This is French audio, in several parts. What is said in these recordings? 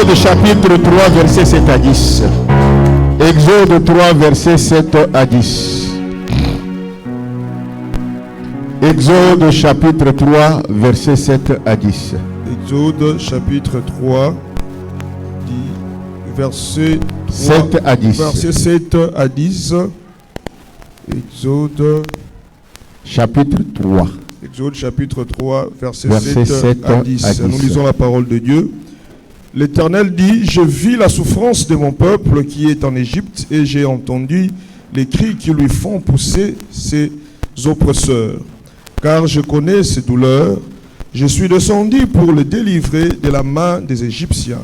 Exode chapitre 3, verset 7 à 10. Exode 3, verset 7 à 10. Exode chapitre 3, verset 7 à 10. Exode chapitre 3, verset 7 à 10. Verset 7 à 10. Exode chapitre 3. Exode chapitre 3, verset 7 à 10. à 10. Nous lisons la parole de Dieu. L'Éternel dit: Je vis la souffrance de mon peuple qui est en Égypte, et j'ai entendu les cris qui lui font pousser ses oppresseurs. Car je connais ses douleurs. Je suis descendu pour le délivrer de la main des Égyptiens,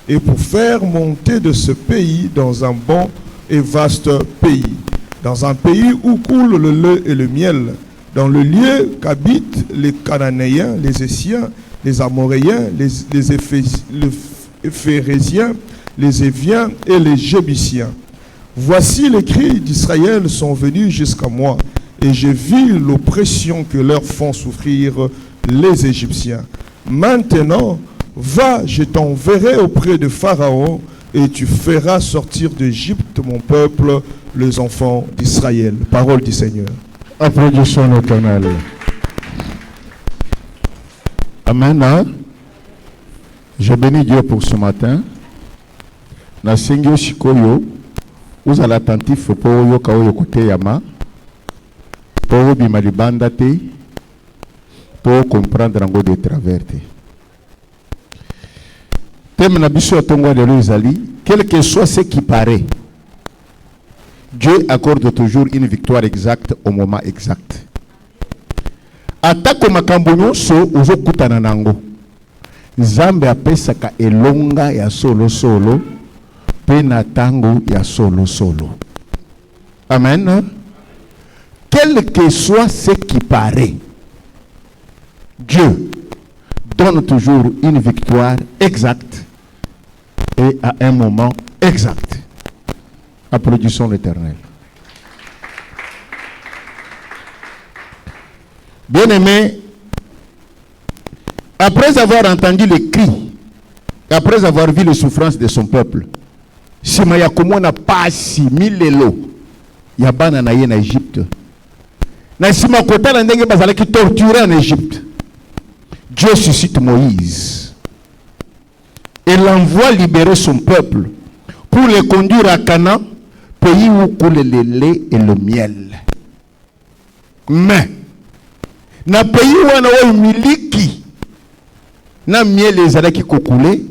et pour faire monter de ce pays dans un bon et vaste pays, dans un pays où coule le lait et le miel, dans le lieu qu'habitent les Cananéens, les Essiens, les Amoréens, les Éphérésiens, les Éviens et les Jébusiens. Voici les cris d'Israël sont venus jusqu'à moi, et j'ai vu l'oppression que leur font souffrir les Égyptiens. Maintenant, va, je t'enverrai auprès de Pharaon, et tu feras sortir d'Égypte mon peuple, les enfants d'Israël. Parole du Seigneur. Applaudissons l'Éternel. Amen. Je bénis Dieu pour ce matin. Na sengyo shikoyo, vous allez attentif pour yo kaoyo kote yama, pour bima libanda te, pour comprendre en de travers te. Thème na biso tongo de l'Isali, quel que soit ce qui paraît, Dieu accorde toujours une victoire exacte au moment exact. Atako makambo nyonso uzokutana nango. Nzambe apesaka elonga ya solo solo pe na tango ya solo solo. Amen. Quel que soit ce qui paraît, Dieu donne toujours une victoire exacte et à un moment exact. Applaudissons l'Éternel. Bien-aimé, après avoir entendu les cris, après avoir vu les souffrances de son peuple, Sima ya komona pasi milelo ya bana na ye na Égypte. Na sima kotala ndenge bazalaki torturé en Égypte. Dieu suscite Moïse et l'envoie libérer son peuple pour les conduire à Canaan, pays où coule le lait et le miel. Mais na pays wana wa miliki na miel ezalaki kokoulé,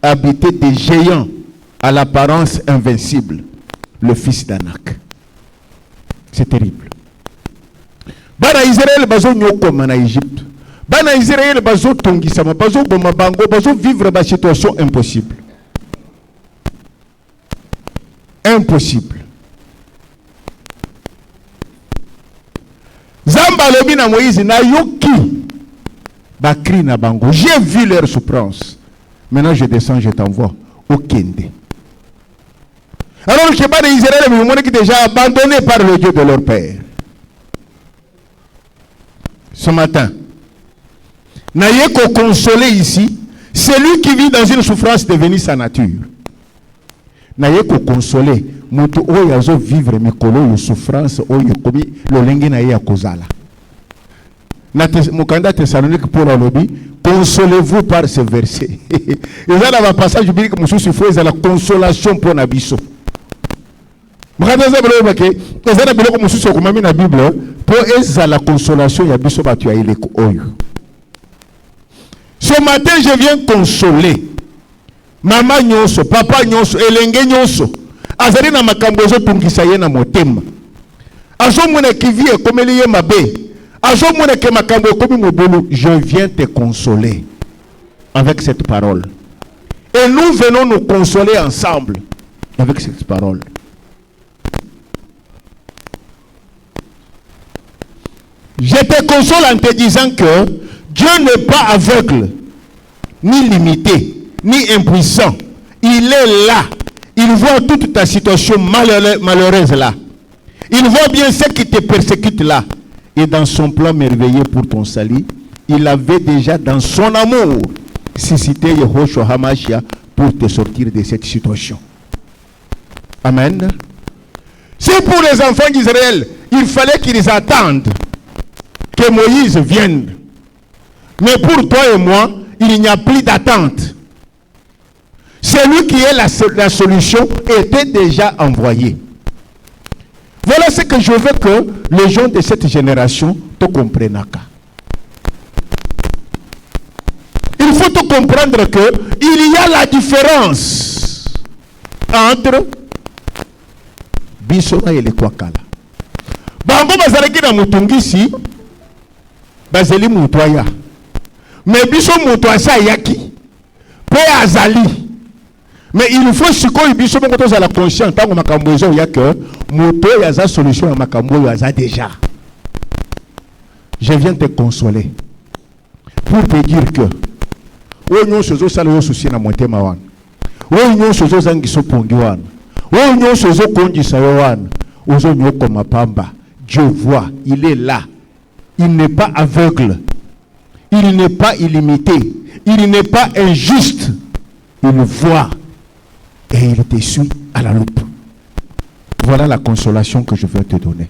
habité des géants à l'apparence invincible, le fils d'Anak. C'est terrible. Bana Israël bazo nyokoma na Égypte. Bana Israël bazo tongisama, bazo boma bango, bazo vivre dans situation impossible. Impossible. Zamba lobi na Moïse na yoki bakri na bango. J'ai vu leur souffrance. Maintenant je descends, je t'envoie au Kende. Alors que les Israéliens qui déjà abandonnés par le Dieu de leur père. Ce matin, n'ayez qu'au consoler ici, celui qui vit dans une souffrance devenue sa nature. N'ayez qu'au consoler, mutu oyazo vivre mikolo yo souffrance oyo komi lolenge na ya kozala. Na mukanda Thessalonique pour la lobby, consolez-vous par ce verset. Et là dans le passage biblique mususu faut la consolation pour nabiso. Mukanda zabelo bake, ezana biloko mususu okomami na Bible pour la consolation ya biso batu ya ileko oyo. Ce matin je viens consoler maman nyonso, papa nyonso, elenge nyonso. Azali na makambo zo tungisa ye na motema. Azo mona kivi ekomeli ye mabe. Azo mona ke makambo ekomi mobulu, je viens te consoler avec cette parole. Et nous venons nous consoler ensemble avec cette parole. Je te console en te disant que Dieu n'est pas aveugle, ni limité, ni impuissant. Il est là. Il voit toute ta situation malheureuse là. Il voit bien ce qui te persécute là. Et dans son plan merveilleux pour ton salut, il avait déjà dans son amour susciter Yehoshua Hamashia pour te sortir de cette situation. Amen. Si pour les enfants d'Israël, il fallait qu'ils attendent que Moïse vienne, mais pour toi et moi, il n'y a plus d'attente. Celui qui est la solution était déjà envoyé. Voilà ce que je veux que les gens de cette génération te comprennent. Il faut te comprendre que il y a la différence entre Bisona et le Kwakala. Bango bazalaki na mutungisi bazeli mutoya. Mais biso mutoya yaki pe azali. Mais il faut sikoyi biso moko tozala conscient tango makambo ezo ya que mutoya za solution ya makambo ya za déjà. Je viens te consoler pour te dire que onyo sozo sala yo souci na motema wana. Onyo sozo zangiso pongi wana. Onyo sozo kondisa yo wana. Ozo nyoko mapamba. Dieu voit, il est là. Il n'est pas aveugle. Il n'est pas illimité. Il n'est pas injuste. Il voit et il te suit à la loupe. Voilà la consolation que je veux te donner.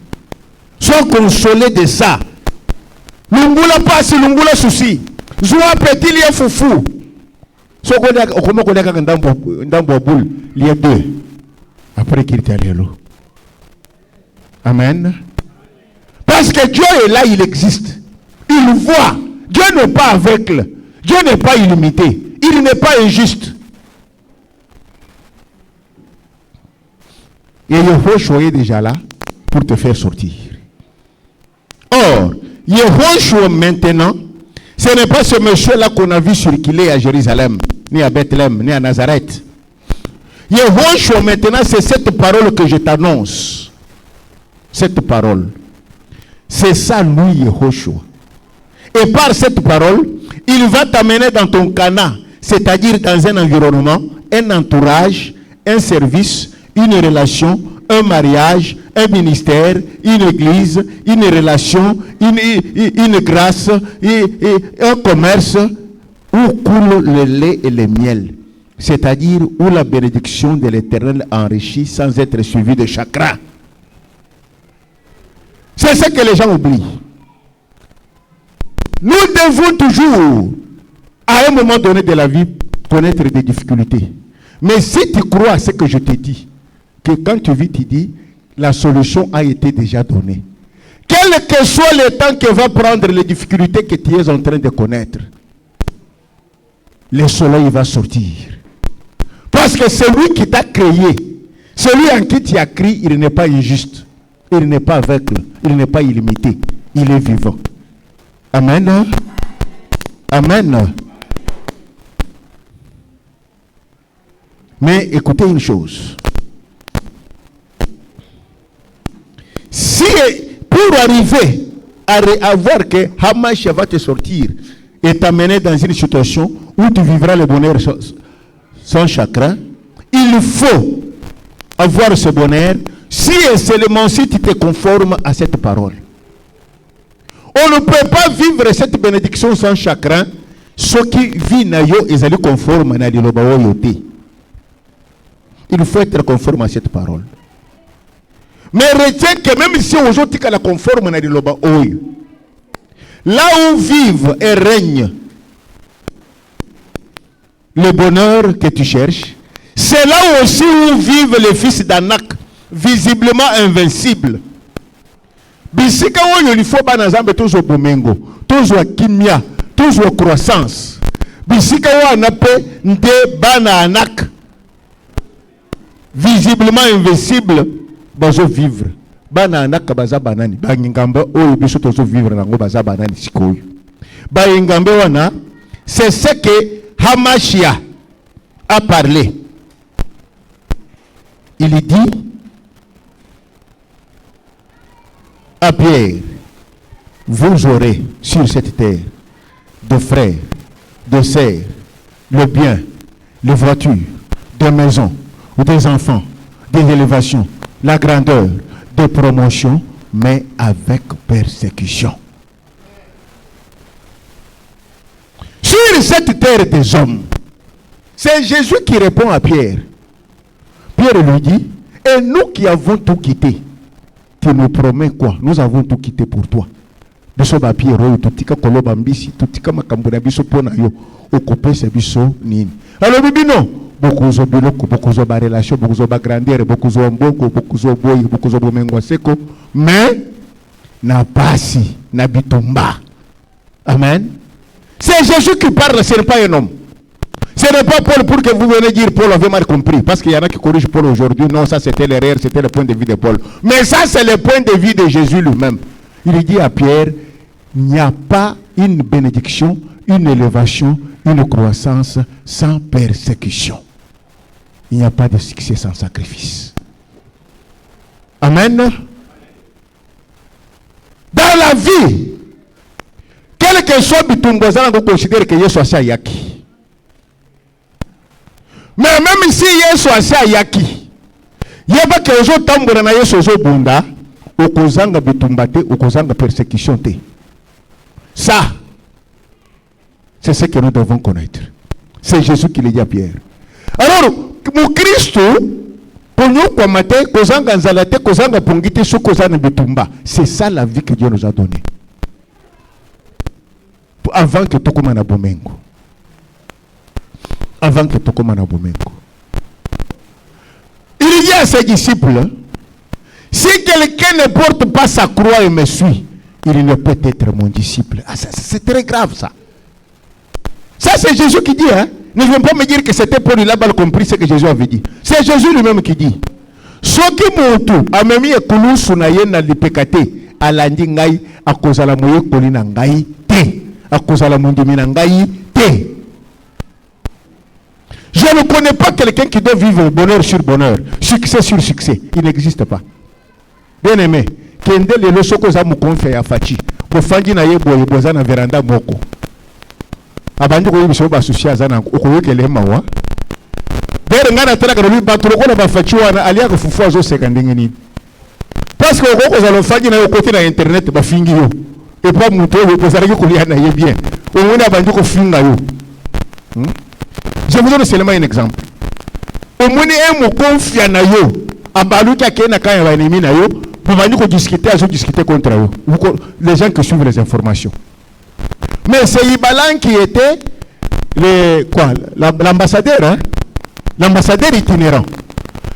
Sois consolé de ça. Lungula passe, lungula souci. Zoua petit lié foufou. So comment connaît quand ndambo boule lié deux. Après qu'il t'est allé l'eau. Amen. Parce que Dieu est là, il existe. Il voit. Dieu n'est pas aveugle. Dieu n'est pas illimité. Il n'est pas injuste. Et Yehoshua est déjà là pour te faire sortir. Or, Yehoshua maintenant, ce n'est pas ce monsieur-là qu'on a vu circuler à Jérusalem, ni à Bethléem, ni à Nazareth. Yehoshua maintenant, c'est cette parole que je t'annonce. Cette parole. C'est ça, lui, Yehoshua. Et par cette parole, il va t'amener dans ton Cana, c'est-à-dire dans un environnement, un entourage, un service, une relation, un mariage, un ministère, une église, une relation, une grâce, un commerce où coule le lait et le miel. C'est-à-dire où la bénédiction de l'Éternel enrichit sans être suivie de chagrin. C'est ce que les gens oublient. Nous devons toujours, à un moment donné de la vie, connaître des difficultés. Mais si tu crois à ce que je te dis, que quand tu vis, tu dis, la solution a été déjà donnée. Quel que soit le temps que va prendre les difficultés que tu es en train de connaître, le soleil va sortir. Parce que celui qui t'a créé, celui en qui tu as crié, il n'est pas injuste. Il n'est pas aveugle. Il n'est pas illimité. Il est vivant. Amen. Amen. Mais écoutez une chose. Si pour arriver à voir que Hamash va te sortir et t'amener dans une situation où tu vivras le bonheur sans chagrin, il faut avoir ce bonheur si et seulement si tu te conformes à cette parole. On ne peut pas vivre cette bénédiction sans chagrin. Ce qui vit na yo ezali conforme na liloba yote. Il faut être conforme à cette parole. Mais retiens que même si aujourd'hui tu es conforme na liloba oyo, là où vivent et règne le bonheur que tu cherches, c'est là aussi où vivent les fils d'Anak, visiblement invincibles. Bisika oyo il faut bana zambe toujours bomengo, toujours kimia, toujours croissance. Bisika wana pe nde bana Anak, visiblement invincible, bazo vivre. Bana Anak baza banani, ba ngamba oyo biso tozo vivre nango baza banani sikoyo. Ba ngambe wana, c'est ce que Hamashia a parlé. Il dit à Pierre, vous aurez sur cette terre de frères, de sœurs, le bien, les voitures, des maisons, des enfants, des élévations, la grandeur, des promotions, mais avec persécution. Sur cette terre des hommes. C'est Jésus qui répond à Pierre. Pierre lui dit, et nous qui avons tout quitté, tu nous promets quoi? Nous avons tout quitté pour toi. Biso ba Pierre, tutika koloba mbisi, tutika makambuna biso pona yo, okopesa biso nini. Alors bibi non, beaucoup zo biloko, beaucoup zo ba relation, beaucoup zo ba grandeur, beaucoup zo mboko, beaucoup zo boy, beaucoup zo bomengo seko, mais na pasi, na bitumba. Amen. C'est Jésus qui parle, ce n'est pas un homme. Ce n'est pas Paul pour que vous venez dire Paul avait mal compris. Parce qu'il y en a qui corrigent Paul aujourd'hui. Non, ça c'était l'erreur, c'était le point de vue de Paul. Mais ça c'est le point de vue de Jésus lui-même. Il dit à Pierre, il n'y a pas une bénédiction, une élévation, une croissance sans persécution. Il n'y a pas de succès sans sacrifice. Amen. Dans la vie, quel que soit Bitumbozana, vous considérez que Yesu a yaki. Mais même si Yesu a yaki, yeba que les autres tambouran na Yesu zo bunda, okozanga bitumbate, okozanga persécution te. Ça, c'est ce que nous devons connaître. C'est Jésus qui le dit à Pierre. Alors, mon Christ, c'est ça la vie que Dieu nous a donnée. Avant que tout comme bomengo. Avant que tout comme bomengo. Il dit à ses disciples, si quelqu'un ne porte pas sa croix et me suit, il ne peut être mon disciple. Ah, c'est très grave ça. Ça c'est Jésus qui dit, hein. Ne viens pas me dire que c'était Paul, il a mal compris ce que Jésus avait dit. C'est Jésus lui-même qui dit. Soki mutu amemi ekulusu na ye na lipekate alandi ngai akozala moye koli na ngai te akozala mondimi na ngai te. Je ne connais pas quelqu'un qui doit vivre bonheur sur bonheur, succès sur succès. Il n'existe pas. Bien aimé, kende lelo soko za mukonfe ya fachi kofangi na ye boye boza na veranda moko abandi ko yibiso ba sucia zana okoyekele mawa bere ngana tala ka lui batro ko na ba fachi wana alia ko fufu azo sekandingi ni parce que okoko za lo fangi na yo côté na internet ba fingi yo et pas muto yo posara ki kulia na ye bien omuna abandi ko finga yo. Je vous donne seulement un exemple. Omuni emo confia na yo abalu ka kena ka ya ennemi na yo pour venir discuter contre eux. Les gens qui suivent les informations. Mais c'est Ibalan qui était l'ambassadeur, hein? L'ambassadeur itinérant.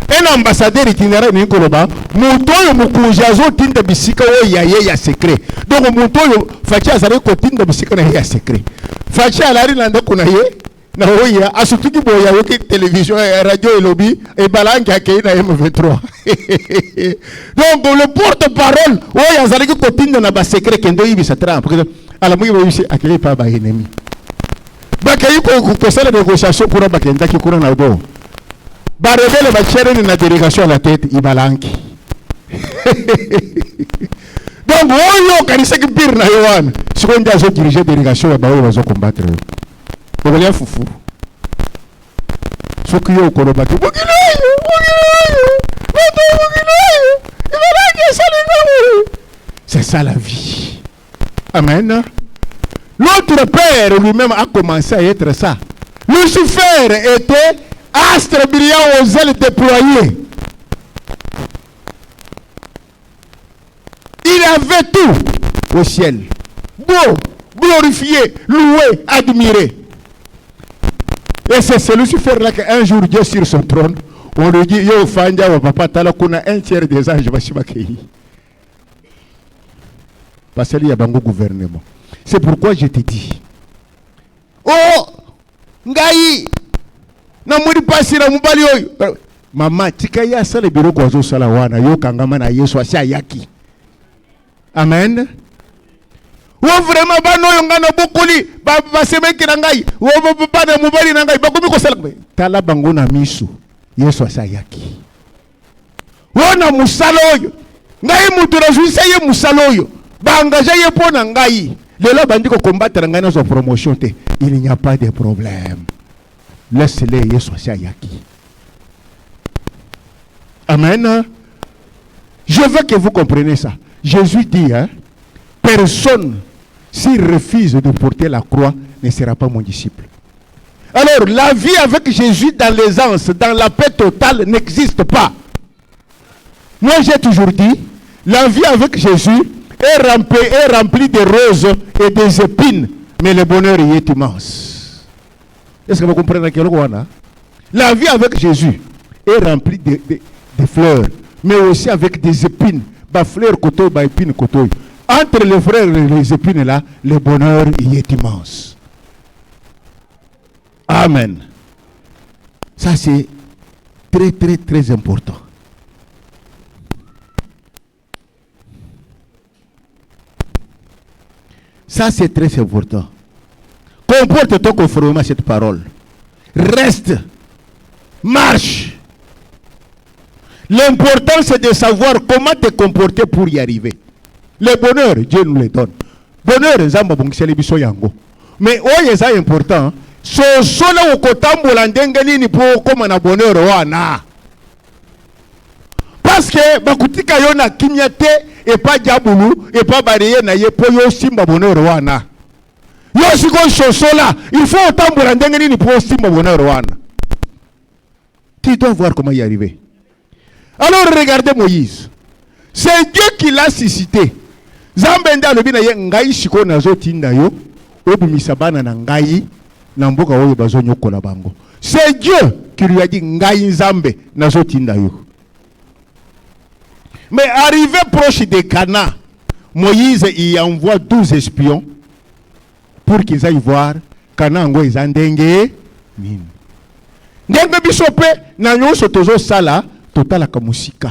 Un ambassadeur itinérant, Nikoloba, Moutoyo Mukujazo Tinda Bisika ya secret. Donc Moutoyo Fachi Azare Kotinda Bisika ya secret. Fachi Alari Landa Kunaye, na oya, asutuki boya yoki télévision, radio et lobby, et Balanki Akei na M23. Donc le porte-parole, oya Azare Kotinda na ba secret kendo ibi satra. À la moitié, c'est accueilli par les ennemis. Bakayi ko sala négociation pour bakenda ki kuna na do. Ba rebelle ba chere ni na délégation à la tête Ibalanki. Donc oyo kanisa ki pire na yowan. Si on doit diriger délégation ba oyo bazo combattre. Obelia fufu. Soki yo ko robaki. C'est ça la vie. Amen. L'autre père lui-même a commencé à être ça. Lucifer était astre brillant aux ailes déployées. Il avait tout au ciel. Beau, glorifié, loué, admiré. Et c'est ce Lucifer-là qu'un jour Dieu sur son trône, on lui dit, yo fanja wa papa tala kuna un tiers des anges bashibakei. Parce qu'il y a un gouvernement. C'est pourquoi je te dis. Oh, ngai, na muri pasi na mubali oyo. Mama, tika ya sale biro kwa zo sala wana yo kangama na Yesu asha yaki. Amen. Wo vraiment ba no ngana bokoli ba semeki na ngai. Wo ba na mubali na ngai ba komi ko sala. Tala bango na misu. Yesu asha yaki. Wana musalo oyo. Ngai mutu na juisa ye musalo oyo. Ba engagé ye pona ngai. Lelo bandi ko combattre ngai na so promotion te. Il n'y a pas de problème. Laisse-les Yesu asha yaki. Amen. Je veux que vous compreniez ça. Jésus dit, hein, personne, s'il refuse de porter la croix, ne sera pas mon disciple. Alors, la vie avec Jésus dans l'aisance, dans la paix totale, n'existe pas. Moi, j'ai toujours dit, la vie avec Jésus est remplie de roses et des épines, mais le bonheur y est immense. Est-ce que vous comprenez? La vie avec Jésus est remplie de fleurs, mais aussi avec des épines. Bah, fleurs, coteau, bah, épines, coteau. Entre les frères et les épines là, le bonheur y est immense. Amen. Ça c'est très très très important. Ça c'est très important. Comporte-toi conformément à cette parole. Reste. Marche. L'important c'est de savoir comment te comporter pour y arriver. Le bonheur, Dieu nous le donne. Bonheur, mais c'est important. So solo ukotambola ndenge nini po koma na bonheur wana. Parce que bakutika yo na kimia te et pas diabulu et pas barrière na ye po yo simba bonheur wana. Yo siko sosola, il faut utambola ndenge nini po simba bonheur wana. Tu dois voir comment y arriver. Alors regardez Moïse. C'est Dieu qui l'a suscité. Zambenda lobi na ye ngai siko nazo tinda yo obumisa bana na ngai. C'est Dieu qui lui a dit Ngai Nzambe nazotinda yo. Mais arrivé proche de Cana, Moïse y envoie 12 espions pour qu'ils aillent voir Cana ngo ezandenge nini. Ndenge bisope na nyonso tozo sala totala ka musika.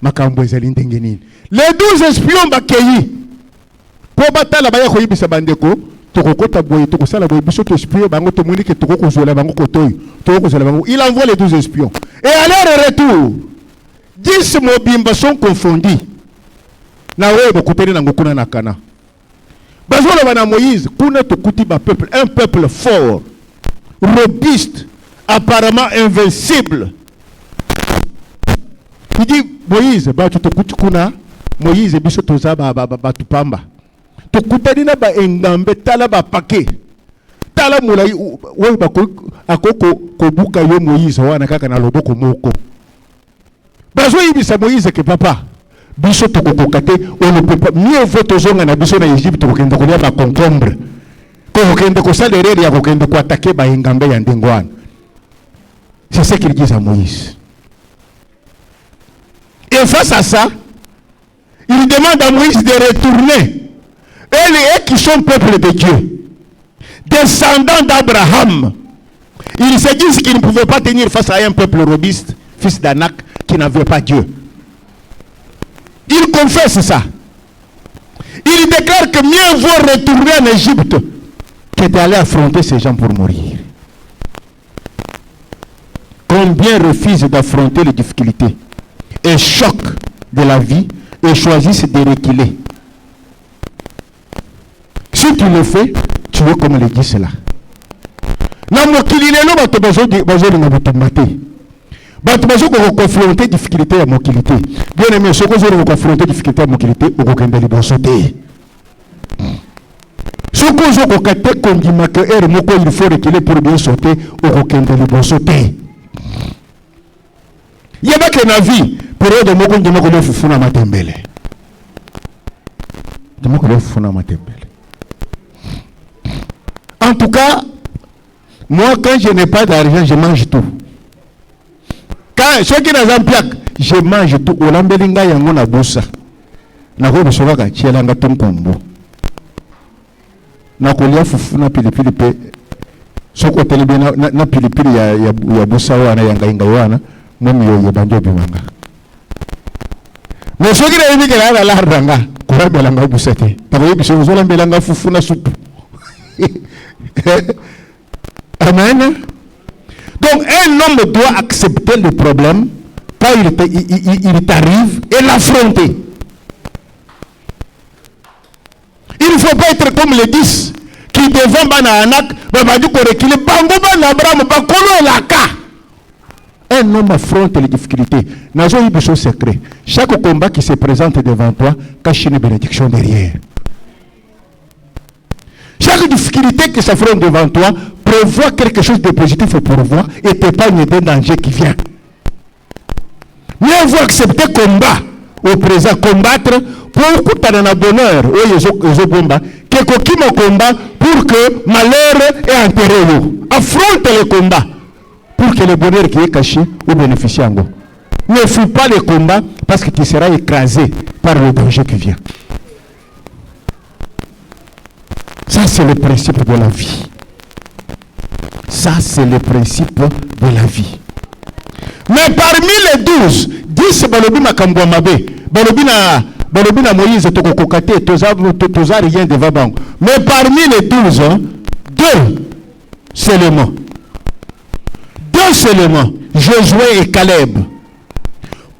Makambo ezali ndenge nini. Les 12 espions bakeyi po batala baya koyibisa bandeko. Il envoie les 12 espions. Et à leur retour, 10 mobimba sont confondus. Un peuple fort, robuste, apparemment invincible. Il dit Moïse, Moïse, tokutani na ba engambe tala ba paquet tala mulai we ba akoko kobuka yo Moïse wana kaka na loboko moko bazo yibisa Moïse ke papa biso tokokokate on ne peut pas mieux vaut tozonga na biso na Égypte kokenda kolia ba concombre ko kokenda ko salerere ya kokenda ko attaquer ba engambe ya ndengwana. C'est ce qu'il dit à Moïse. Et face à ça, il demande à Moïse de retourner. Et qui sont peuple de Dieu, descendants d'Abraham, ils se disent qu'ils ne pouvaient pas tenir face à un peuple robuste, fils d'Anak, qui n'avait pas Dieu. Ils confessent ça. Ils déclarent que mieux vaut retourner en Égypte que d'aller affronter ces gens pour mourir. Combien refusent d'affronter les difficultés et chocs de la vie et choisissent de reculer. Si tu le fais, tu es comme le dit cela. Na mokili lelo bato bazo na botomate. Bato bazo ko confronter difficulté à mokilité. Bien aimé, ce que vous confronter difficulté à mokilité, au kokende libosote. Ce que vous kokate kondima que er moko il faut reculer pour bien sauter, au kokende libosote. Yeba que na vie, période moko ndima ko fufuna matembele. Ndima ko fufuna matembele. En tout cas, moi quand je n'ai pas d'argent, je mange tout. Quand ceux qui n'ont pas plaque, je mange tout. Olambelinga yango na bosa. Na ko bisoka ka chielanga tonkombo. Na kolia fufu na pilipili pe. Soko telebe na pilipili ya bosa wana yanga inga wana, momi yo banjo bimanga. Mais ceux qui n'ont pas d'argent, la ranga, ko rabelanga busate. Tako biso zolambelanga fufu na soupe. Amen. Donc un homme doit accepter le problème quand il t'arrive et l'affronter. Il ne faut pas être comme les 10 qui devant Bananak, un homme affronte les difficultés. Nazo un secret. Chaque combat qui se présente devant toi cache une bénédiction derrière. Chaque difficulté qui s'affronte devant toi, prévoit quelque chose de positif pour voir et t'épargne d'un danger qui vient. Mieux vaut accepter combat au présent, combattre pour que tu aies un bonheur, que kokima combat pour que malheur est enterré. Affronte le combat pour que le bonheur qui est caché ou bénéficie en gros. Ne fuis pas le combat parce que tu seras écrasé par le danger qui vient. Ça, c'est le principe de la vie. Ça, c'est le principe de la vie. Mais parmi les 12, 10 balobi makambo mabe, balobi na Moïse tokokokate, toza rien devant bango. Mais parmi les 12, 2 seulement. 2 seulement, Josué et Caleb,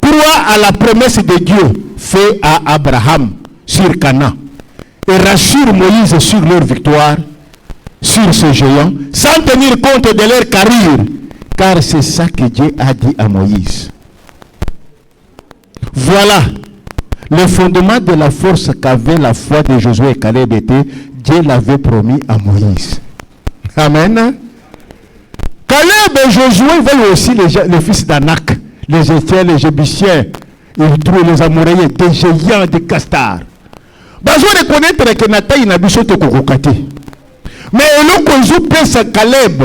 croient à la promesse de Dieu faite à Abraham sur Canaan et rassurent Moïse sur leur victoire sur ce géant, sans tenir compte de leur carrure, car c'est ça que Dieu a dit à Moïse. Voilà, le fondement de la force qu'avait la foi de Josué et Caleb était, Dieu l'avait promis à Moïse. Amen. Caleb et Josué veulent aussi les fils d'Anak, les Étiens, les Jébusiens, ils trouvent les Amoréens, des géants, des castars. Besoin de connaître que Nathalie n'a pas de mais le conjoint pense Caleb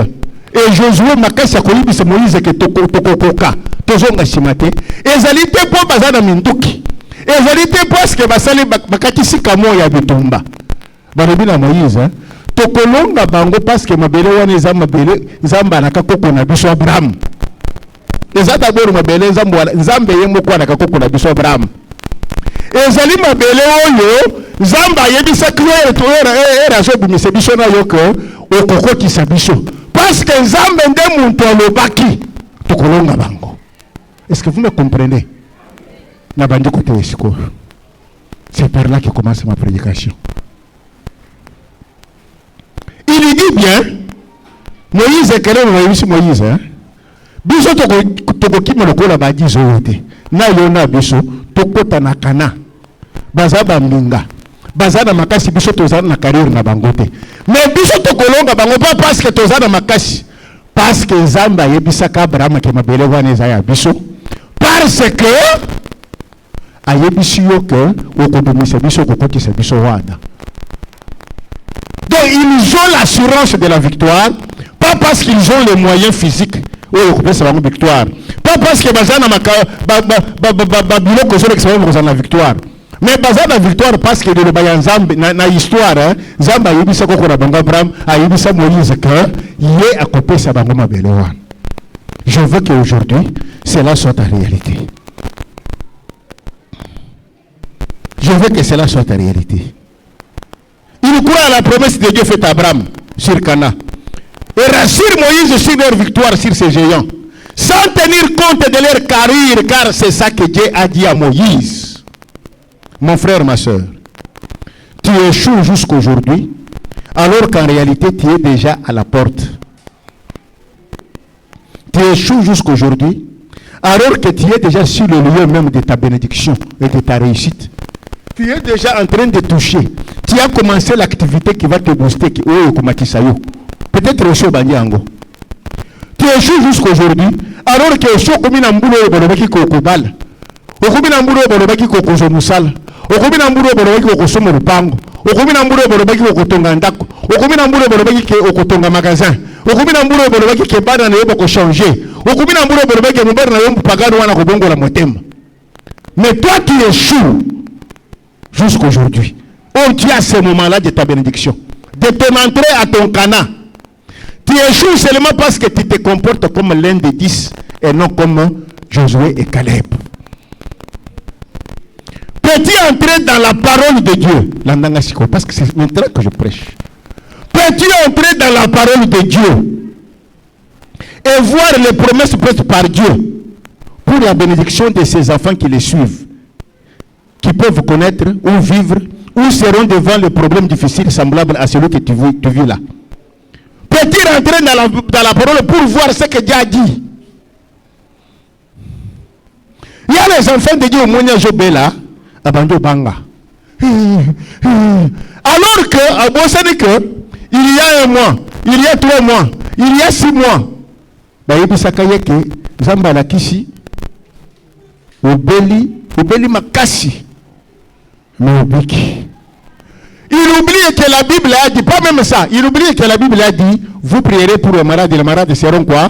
et Josué makasa koyibi se Moïse que tokokoka tozonga simate ezalité po bazana minduki ezalité parce que basali bakatisi kamo ya bitumba balobi na Moïse tokolonga bango parce que mabele wana eza mabele nzamba na kakoko na biso Abraham ezata boro mabele nzambe ye moko na kakoko na biso Abraham ezali mabele oyo Zamba yebisa kriere toera era zo bimise biso na yoko okoko kisa biso parce que Zamba nde muntu alobaki tokolonga bango. Est-ce que vous me comprenez? Na bandi côté esiko. C'est par là que commence ma prédication. Il dit bien Moïse et Moïse biso tokokima lokola badi zote na yona biso tokota na Kana bazaba mbinga bazana makasi biso tozana na carrière na bangote mais biso tokolonga bango pas parce que tozana makasi parce que Zamba yebisaka Abraham ke mabele wana eza ya biso parce que ayebisi yo que okodumisa biso kokotisa biso wana. Donc ils ont l'assurance de la victoire pas parce qu'ils ont les moyens physiques ou la victoire pas parce que bazana biloko zo l'expérience la victoire. Mais baza la victoire parce que le bayanzambe na histoire Zamba yebisa koko na bango Abraham a yebisa Moïse que yé a copé sa bango mabele wana. Je veux qu'aujourd'hui cela soit ta réalité. Je veux que cela soit ta réalité. Il croit à la promesse de Dieu faite à Abraham sur Canaan et rassure Moïse sur leur victoire sur ces géants sans tenir compte de leur carrure car c'est ça que Dieu a dit à Moïse. Mon frère, ma soeur, tu échoues jusqu'aujourd'hui, alors qu'en réalité, tu es déjà à la porte. Tu échoues jusqu'aujourd'hui, alors que tu es déjà sur le lieu même de ta bénédiction et de ta réussite. Tu es déjà en train de toucher. Tu as commencé l'activité qui va te booster. Peut-être aussi au Bandiango. Tu échoues jusqu'aujourd'hui, alors que tu es comme un boulot qui kokobal. Okubina mburo bolobaki kokozo musala okubina mburo bolobaki kokosomo lupango okubina mburo bolobaki kokotonga ndako okubina mburo bolobaki ke okotonga magasin okubina mburo bolobaki ke bana na yebo ko changer okubina mburo bolobaki mbara na yombo pagano wana kobongola motema. Mais toi tu échoues jusqu'aujourd'hui. Oh, tu as ce moment-là de ta bénédiction de te montrer à ton Canaan. Tu échoues seulement parce que tu te comportes comme l'un des 10 et non comme Josué et Caleb. Peux-tu entrer dans la parole de Dieu? Parce que c'est maintenant que je prêche. Peux-tu entrer dans la parole de Dieu et voir les promesses faites par Dieu pour la bénédiction de ses enfants qui les suivent, qui peuvent connaître ou vivre ou seront devant les problèmes difficiles semblables à celui que tu vis là? Peux-tu rentrer dans la parole pour voir ce que Dieu a dit? Il y a les enfants de Dieu au Monia Jobela. Abando banga. Alors que, il y a 1 mois, il y a 3 mois, il y a 6 mois. Bayebisaka yeke Nzamba la kisi obeli makasi mais obiki. Il oublie que la Bible a dit, pas même ça, il oublie que la Bible a dit, vous prierez pour les malades seront quoi?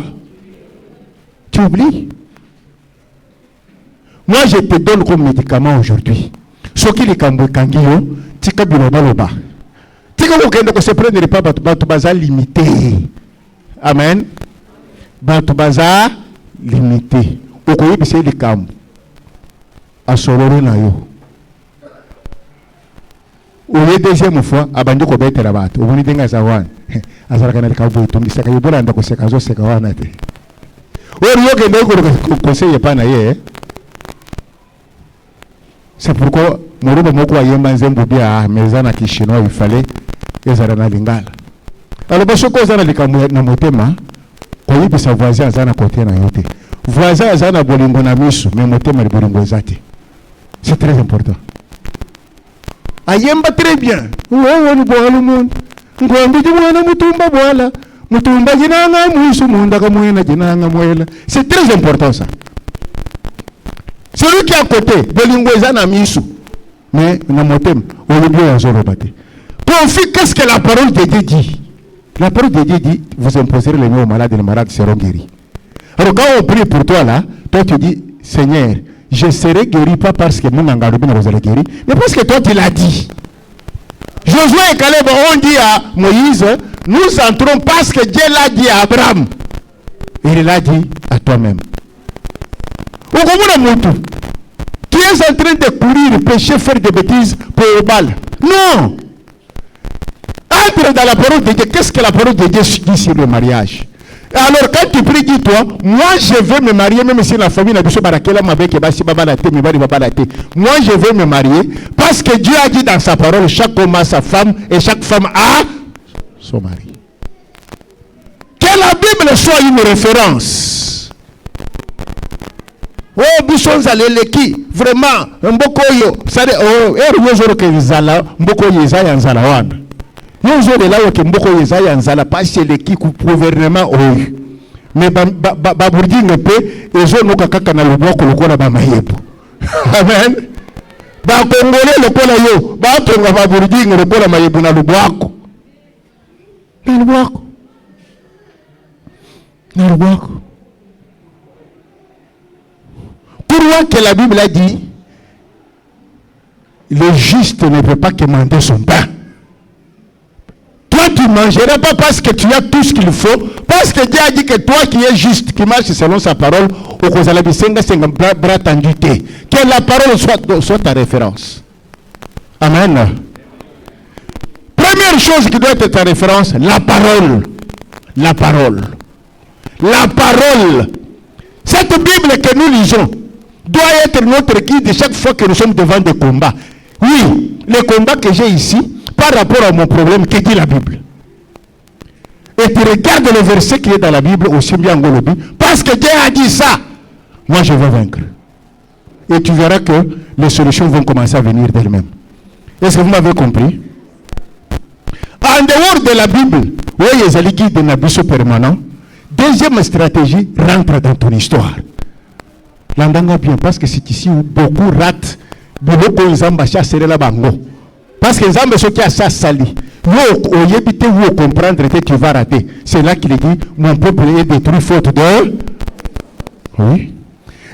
Tu oublies? Moi je te donne comme médicament aujourd'hui. Ce qui est comme kangiyo, tika bilobaloba. Tika kokende ko se prendre pas batu baza limité. Amen. Batu baza limité. Okoyi bise likambo. Asoloro na yo. Oye deuxième fois abandi ko betera batu. Obuni denga za wana. Azara kana likabo tungisa ka yobola ndako seka zo seka wana te. Ori yo kende ko conseiller pa na ye. C'est pourquoi Moruba Moko a yemba nzembo bia mezana ki chinois il fallait ezara na lingala. Alors basoko zana likamu na motema ko yibi sa voisin azana côté na yote. Voisin azana bolingo na misu mais motema li bolingo zate. C'est très important. Ayemba très bien. Wewe ni bwala monde. Ngombe di mwana mutumba bwala. Mutumba jinanga muisu munda kamwena jinanga mwela. C'est très important ça. Celui qui est à côté, Bolingoueza n'a mis sous. Mais, on a monté, on oublie un jour au bâti. Profite, qu'est-ce que la parole de Dieu dit? La parole de Dieu dit, vous imposerez les mains aux malades et les malades seront guéris. Alors, quand on prie pour toi là, toi tu dis, Seigneur, je serai guéri, pas parce que mon engarobine vous allez guérir, mais parce que toi tu l'as dit. Josué et Caleb ont dit à Moïse, nous entrons parce que Dieu l'a dit à Abraham. Il l'a dit à toi-même. Tu es en train de courir, pécher, faire des bêtises pour le bal. Non. Entre dans la parole de Dieu. Qu'est-ce que la parole de Dieu dit sur le mariage? Alors quand tu pries, dis-toi, moi je veux me marier, même si la famille n'a pas moi je veux me marier parce que Dieu a dit dans sa parole, chaque homme a sa femme et chaque femme a son mari. Que la Bible soit une référence. Oh, bouchons à l'éleki, vraiment, mbokoyo, ça dit, oh, yozoro ke zala, mbokoyo zaya nzala wana. Yozoro la wo ke mbokoyo zaya nzala parce que l'éleki ku gouvernement oyo. Mais ba burdi ngepe, ezo no kaka na loboko lokola ba mayebu. Amen. Ba kongole lokola yo, ba tonga ba burdi lokola mayebu na loboko. Na loboko. Na loboko. Pourquoi que la Bible a dit le juste ne peut pas commander son pain. Toi tu ne mangeras pas parce que tu as tout ce qu'il faut, parce que Dieu a dit que toi qui es juste, qui marche selon sa parole, que la parole soit ta référence. Amen. Première chose qui doit être ta référence, la parole. La parole. La parole. Cette Bible que nous lisons doit être notre guide chaque fois que nous sommes devant des combats. Oui, les combats que j'ai ici, par rapport à mon problème, que dit la Bible. Et tu regardes le verset qui est dans la Bible, aussi bien en Golobi, parce que Dieu a dit ça. Moi, je vais vaincre. Et tu verras que les solutions vont commencer à venir d'elles-mêmes. Est-ce que vous m'avez compris? En dehors de la Bible, oui, il y a guide de Nabiso permanent. Deuxième stratégie, rentre dans ton histoire. L'endanga bien, parce que c'est ici où beaucoup ratent. Parce que Zamba ce qui a ça sali. Vous comprendre que tu vas rater. C'est là qu'il dit, mon peuple est détruit faute de... Oui.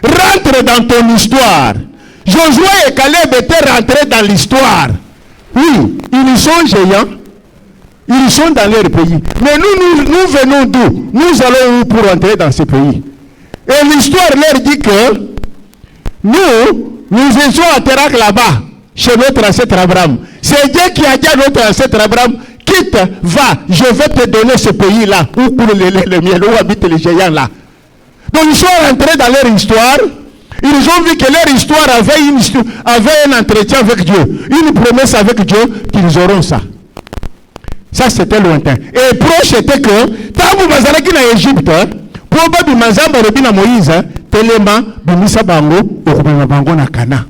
Rentre dans ton histoire. Josué et Caleb étaient rentrés dans l'histoire. Oui, ils sont géants. Ils sont dans leur pays. Mais nous venons d'où? Nous allons où pour entrer dans ce pays? Et l'histoire leur dit que nous étions à Terak là-bas, chez notre ancêtre Abraham. C'est Dieu qui a dit à notre ancêtre Abraham, quitte, va, je vais te donner ce pays-là, où coule le miel, où habitent les géants là. Donc ils sont rentrés dans leur histoire. Ils ont vu que leur histoire avait un entretien avec Dieu, une promesse avec Dieu, qu'ils auront ça. Ça c'était lointain. Et proche était que, tant que vous êtes en Égypte, pour que vous êtes en Moïse, tellement, bimisa bango, ou bango na Cana.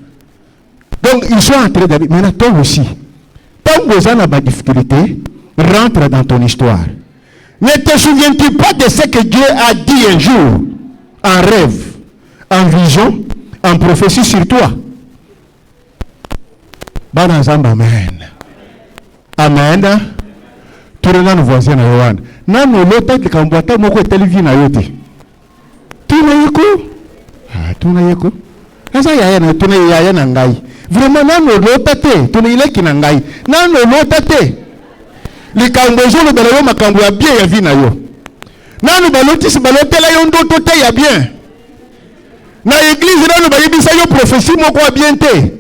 Donc ils sont entrés dans. Maintenant, toi aussi, tant que vous avez des difficultés, rentre dans ton histoire. Ne te souviens-tu pas de ce que Dieu a dit un jour, en rêve, en vision, en prophétie sur toi? Bana Zamba, amen. Amen. Tourne nos voisins à Yohan. Nano lota ki kambwata moko television na yote. Tuna yeko? Ah, tuna yeko. Asa yaya na tuna yaya na ngai. Vraiment nano lota te, tuna ile ki na ngai. Nano lota te. Likambo jolo bala yo makambo ya bien ya vie na yo. Nano baloti si balotela yo ndoto te ya bien. Na église nano bayebisa yo prophétie moko ya bien te.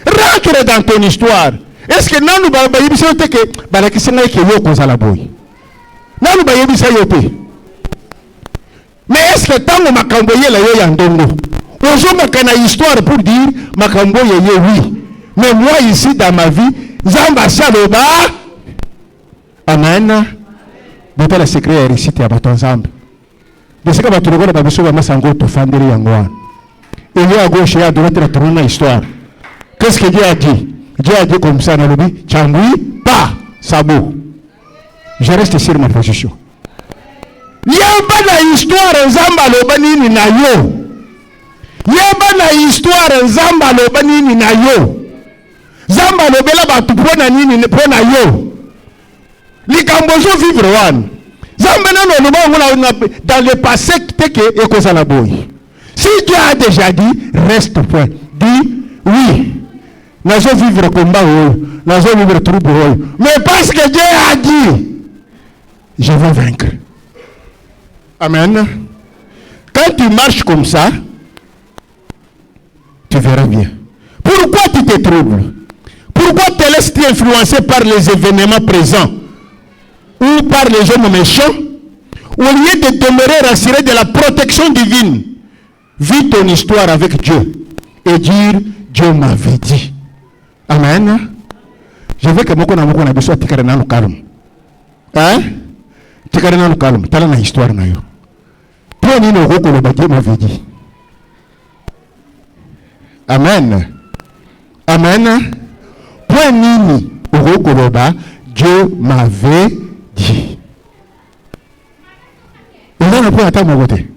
Rentre dans ton histoire. Est-ce que nanu bayebisa yo te ke balakisi ngai ke yo kozala boy? Nanu bayebisa yo te. Mais est-ce que tango makambo yela yo ya ndongo? Ozo makana histoire pour dire makambo yeye oui. Mais moi ici dans ma vie, Zamba Saloba. Amen. Bota la secret ya réussite ya bato nzambe. Desika bato lokola babiso ba masango to fandeli yango. Et lui à gauche et à droite la tourne histoire. Qu'est-ce que Dieu a dit? Dieu a dit comme ça dans le but, Tchangui, pas, Sabo. Je reste sur ma position. Il n'y a pas d'histoire en Zamba Lobanini na yo. Il n'y a pas d'histoire en Zamba Lobanini na yo. Zamba Lobela batupona nini pona yo. Likambozo vivre wan. Zamba nano loba dans le passé que ekoza la boy. Si Dieu a déjà dit, reste point. Dis oui. Nazo vivre combat, nazo vivre trouble. Mais parce que Dieu a dit, je vais vaincre. Amen. Quand tu marches comme ça, tu verras bien. Pourquoi tu te troubles? Pourquoi te laisses-tu influencer par les événements présents ou par les hommes méchants? Au lieu de demeurer rassuré de la protection divine, vis ton histoire avec Dieu et dire, Dieu m'avait dit. Amen. Je veux que moko na biso tikare na le calme. Hein? Tikare na le calme. Tala na histoire na yo. Pour ni no roko le Dieu m'avait dit. Amen. Amen. Pour ni roko le Dieu m'avait dit. On a pas attendre mon côté.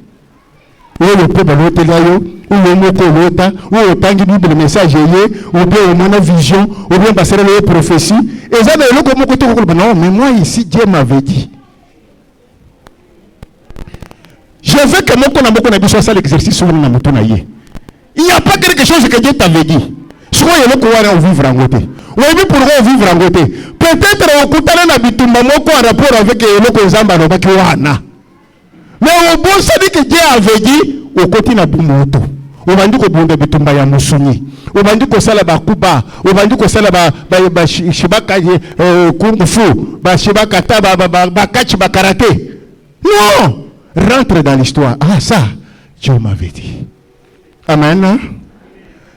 Le peuple l'autre là yo. Ou le mot kolota, ou autant que Bible message ou bien au moins vision, ou bien passer les prophéties. Et ça, non, mais moi ici, Dieu m'avait dit. Je veux que mon qu'on a besoin de l'exercice sur le namotonaye. Il n'y a pas quelque chose que Dieu t'avait dit. Soit il y a le pouvoir de vivre en côté. Ou bien pourquoi vivre en côté. Peut-être au côté de l'habitumba, moi, en rapport avec le Kozamba, le Bakiwana. Mais au bon, ça dit que Dieu avait dit, au côté de la Bumoto. Obandi ko bonda bitumba ya musuni. Obandi ko sala ba kuba, obandi ko sala ba shibaka kung fu, ba shibaka ta ba catch ba karaté. Non, rentre dans l'histoire. Ah ça, Dieu m'avait dit. Amen.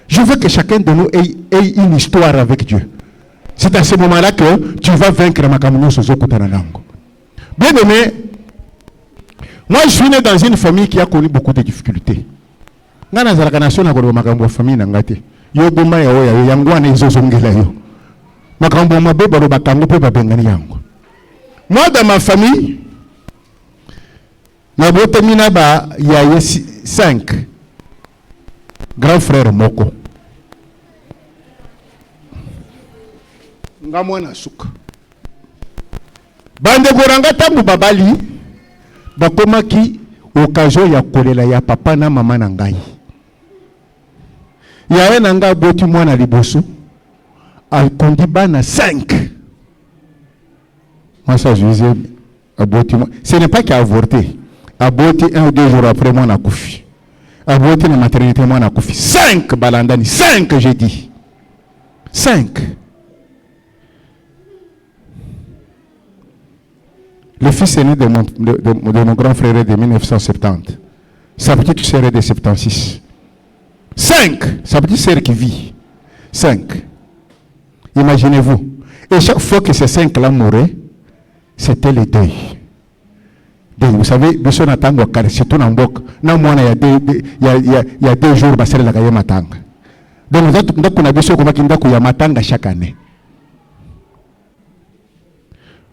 Je veux que chacun de nous ait une histoire avec Dieu. C'est à ce moment-là que tu vas vaincre ma caméra sur Zokotananango. Bien aimé, moi je suis né dans une famille qui a connu beaucoup de difficultés. Ngana za kanasio na kwa makambo ya famille na ngate yo bomba ya oya yangu ana izozongela yo makambo mabeba ro bakango pe babengani yangu. Moi dans ma famille na bote mina ba ya 5 grand frère moko ngamwa na suka bande goranga tambu babali bakomaki occasion ya kolela ya papa na mama na ngai. Ya nanga boti mwana liboso alikondi bana 5. Moi ça je disais aboti. Ce n'est pas qu'il a avorté. Aboti 1 ou 2 jours après moi na kufi. Aboti na maternité moi na kufi. 5 balandani, 5 j'ai dit. 5. Le fils aîné de mon grand frère est de 1970. Sa petite sœur est de 76. 5. Sa petite sœur qui vit. 5. Imaginez-vous. Et chaque fois que ces 5-là mouraient, c'était le deuil. Vous savez, Bisson Natango, c'est tout en bok. Non, moi, il y a 2 jours, c'est la gagne matanga. Donc, on a besoin de matanga chaque année.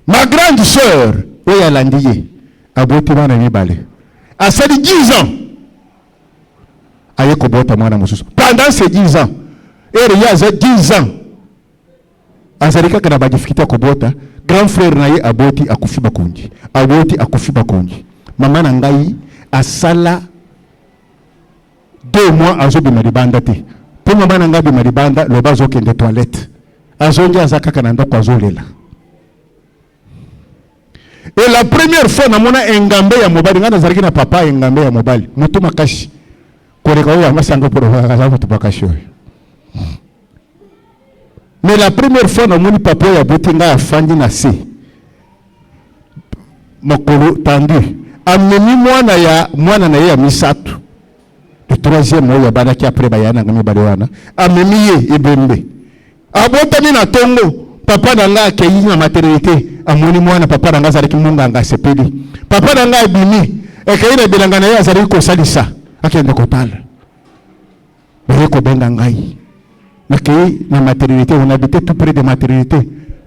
Ma grande sœur, oui, elle a dit, aboti bana mibale. À ça dit 10 ans. Pendant ces 10 ans, et il y a 10 ans, Azarika kana ba difficulté kobota, grand frère naye aboti akufi bakonji. Aboti akufi bakonji. Maman nangai asala 2 mois azobi maribanda te. Pour maman nangai maribanda le bazo kende toilette. Azonja azaka kana ndoko azolela. Et la première fois namona engambe ya mobali ngana zariki na papa engambe ya mobali. Mutu makashi. Koreka oya masanga poro kazavu tupakashi. Mais la première fois namoni papa ya botinga afandi na se. Makolo tendu. Amemi mwana na ya misatu. Le 3e mois ya bana ki après bayana ngami balewana. Amemi ye ebembe. Abotani na tongo. Papa nanga akeyi na maternité. Amoni mwana papa nanga azalaki munganga sepeli. Papa nanga abimi. Ekeyi na bilanga na ye azalaki kosalisa. Akende kotala. Bayeko benga ngai. Okay, la maternité, on habitait tout près de la maternité.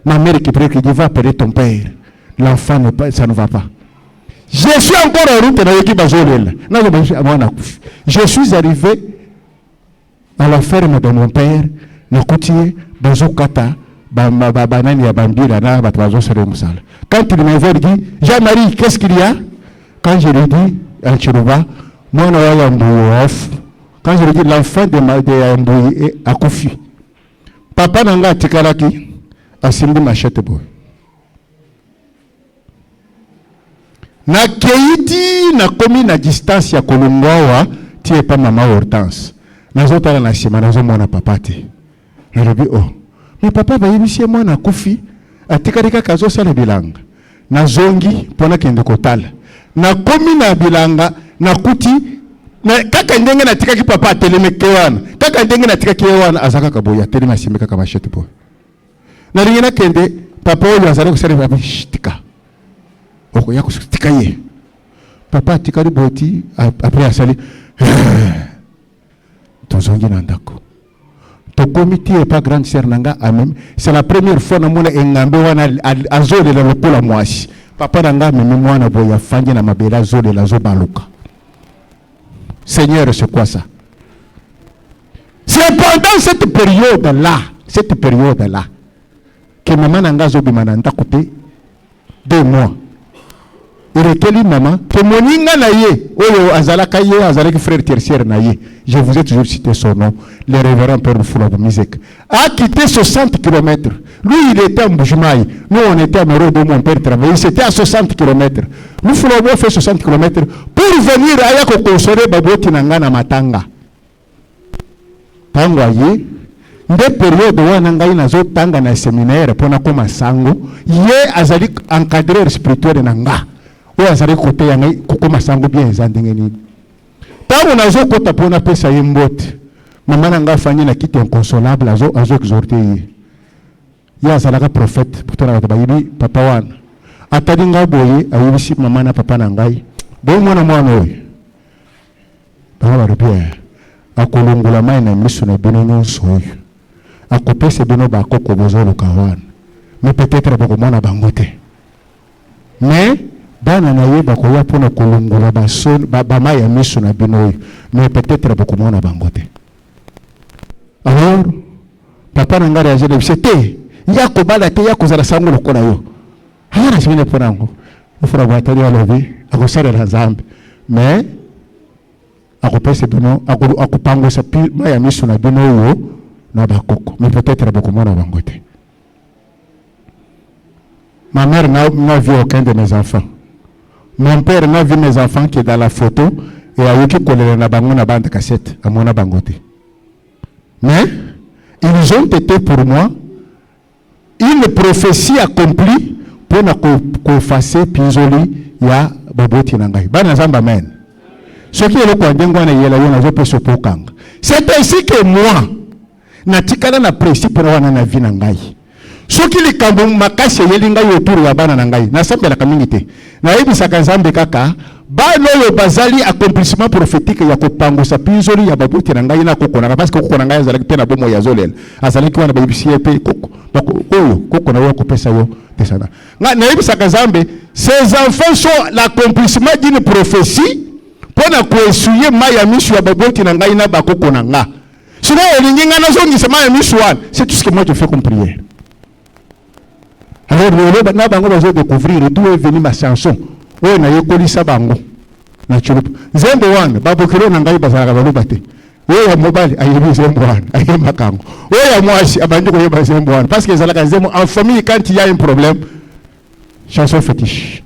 Ma mère qui prie, qui dit va appeler ton père. L'enfant, ça ne va pas. Je suis encore en route. Je suis arrivé à la ferme de mon père. Quand il m'avait dit, Jean-Marie, qu'est-ce qu'il y a? Quand je lui dis, moi, quand je lui dis l'enfant de Mbouyi est akufi. Papa nanga tikalaki asimbi machete boy. Na keiti na komi na distance ya kolongwa tie pa mama Hortense. Nazota na sima nazo mona papa te. Nalobi oh. Mais papa ba yebisi mwana akufi atikalika kazo sala bilanga. Na zongi pona kende kotala. Na komi na bilanga na kuti na kaka ndenge na tika ki papa teleme kewana kaka ndenge na tika kewana azaka kaboya telema simeka kama shete po na ringena kende papa oyo azali kusala papa tika oko yako tika ye papa tika ri boti après asali tozongi na ndako to comité pas grande sœur nanga amem c'est la première fois na mona engambe wana azole la lokola mwasi papa nanga meme mwana boya fanje na mabela zole la zo baluka. Seigneur, c'est quoi ça? C'est pendant cette période-là, que maman n'a pas coupé 2 mois. Il recueille maman, que mon inga naïe, oyo azalaka ye, azalaki frère tertiaire naïe. Je vous ai toujours cité son nom, le révérend Père Foulabou Misek. A quitté 60 km. Lui, il était en Boujimaï. Nous, on était à Mero de mon père travaillait. C'était à 60 km. Nous, Foulabou fait 60 km pour venir à Yako consoler Baboti Nangana Matanga. Tangoye, des périodes où on a eu un tanga na séminaire pour nakoma sango, ye azali encadreur spirituel nanga. Ou azali côté yangai kokoma sango bien zandengeni. Tango nazo kota pona pesa yembote. Maman nanga fanye na kiti inconsolable azo exhorté. Ya azalaka prophète pour tona bayibi papa wana. Atadi nga boye ayibisi maman na papa nangai. Boye mwana oyo. Baba bien. Akolongola mai na miso na bino nyonso oyo. Akopesa bino bakoko bozolo kawana. Mais peut-être bakomona bango te. Mais bana na ye bakoya pona kolongola bason ba mai ya miso na bino oyo. Mais peut-être bakomona bango te. Alors papa nanga ya jele bisete yako bala te yako zala sango lokola yo. Hana simene ponango. Ufura batali ya lobi akosala na Nzambe. Mais akopesa bino akupango sa mai ya miso na bino oyo. Mais peut-être beaucoup moins avant côté. Ma mère n'a vu aucun de mes enfants. Mon père n'a vu mes enfants qui est dans la photo et a eu qui coller na bango na bande cassette à mon abangoté. Mais ils ont été pour moi une prophétie accomplie pour na effacer pisoli ya baboti nangai. Bana zamba men. Ce qui est le quoi dengo na yela yona zo peso pokang. C'est ainsi que moi natikala na principe na wana na vie na ngai soki likambo makasi yelinga autour ya bana na ngai na sambela community na yebisaka Nzambe kaka Bano bazali accomplissement prophétique ya kopangosa pinzoli ya babuti na ngai na kokona parce que kokona ngai azalaki pe na bomo ya zolel azalaki wana bayibisie pe koko oyo koko na yo kopesa yo tesana nga na yebisaka Nzambe ces enfants sont l'accomplissement d'une prophétie pour na koessuyer maya misu ya babuti na ngai na bakoko na nga sinon elingi nga na zongi sema ya misu wana c'est tout ce que moi je fais comme prière. Alors le na bango bazo découvrir d'où est venue ma chanson. Oye na yekolisa bango na chulupa Nzembo wana babokelo na ngai bazalaka baloba te oyo ya mobali ayebi Nzembo wana ayemba kango oyo ya mwasi abandi koyeba Nzembo wana parce que ezalaka Nzembo en famille quand il y a un problème chanson fétiche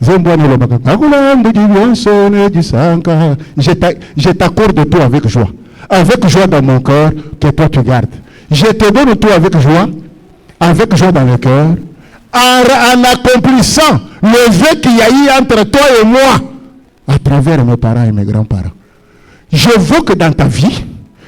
Nzembo wana elobaka akula mbuji byonso ne disanka je t'accorde tout avec joie dans mon cœur que toi tu gardes je te donne tout avec joie dans le cœur en accomplissant le vœu qu'il y a eu entre toi et moi à travers mes parents et mes grands-parents. Je veux que dans ta vie,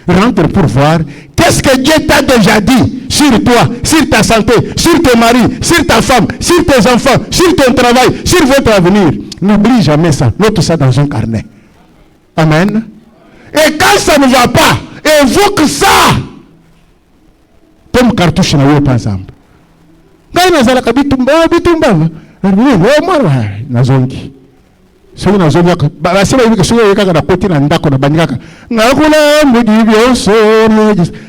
rentre pour voir qu'est-ce que Dieu t'a déjà dit sur toi, sur ta santé, sur tes maris, sur ta femme, sur tes enfants, sur ton travail, sur votre avenir. N'oublie jamais ça. Note ça dans un carnet. Amen. Et quand ça ne va pas, évoque ça. Comme cartouche na pas ensemble. Quand nazalaka bitumba nazongi soki nazongi basi bayebi soki oyekaka na koti na ndako na bandikaka nakula mbudi byonso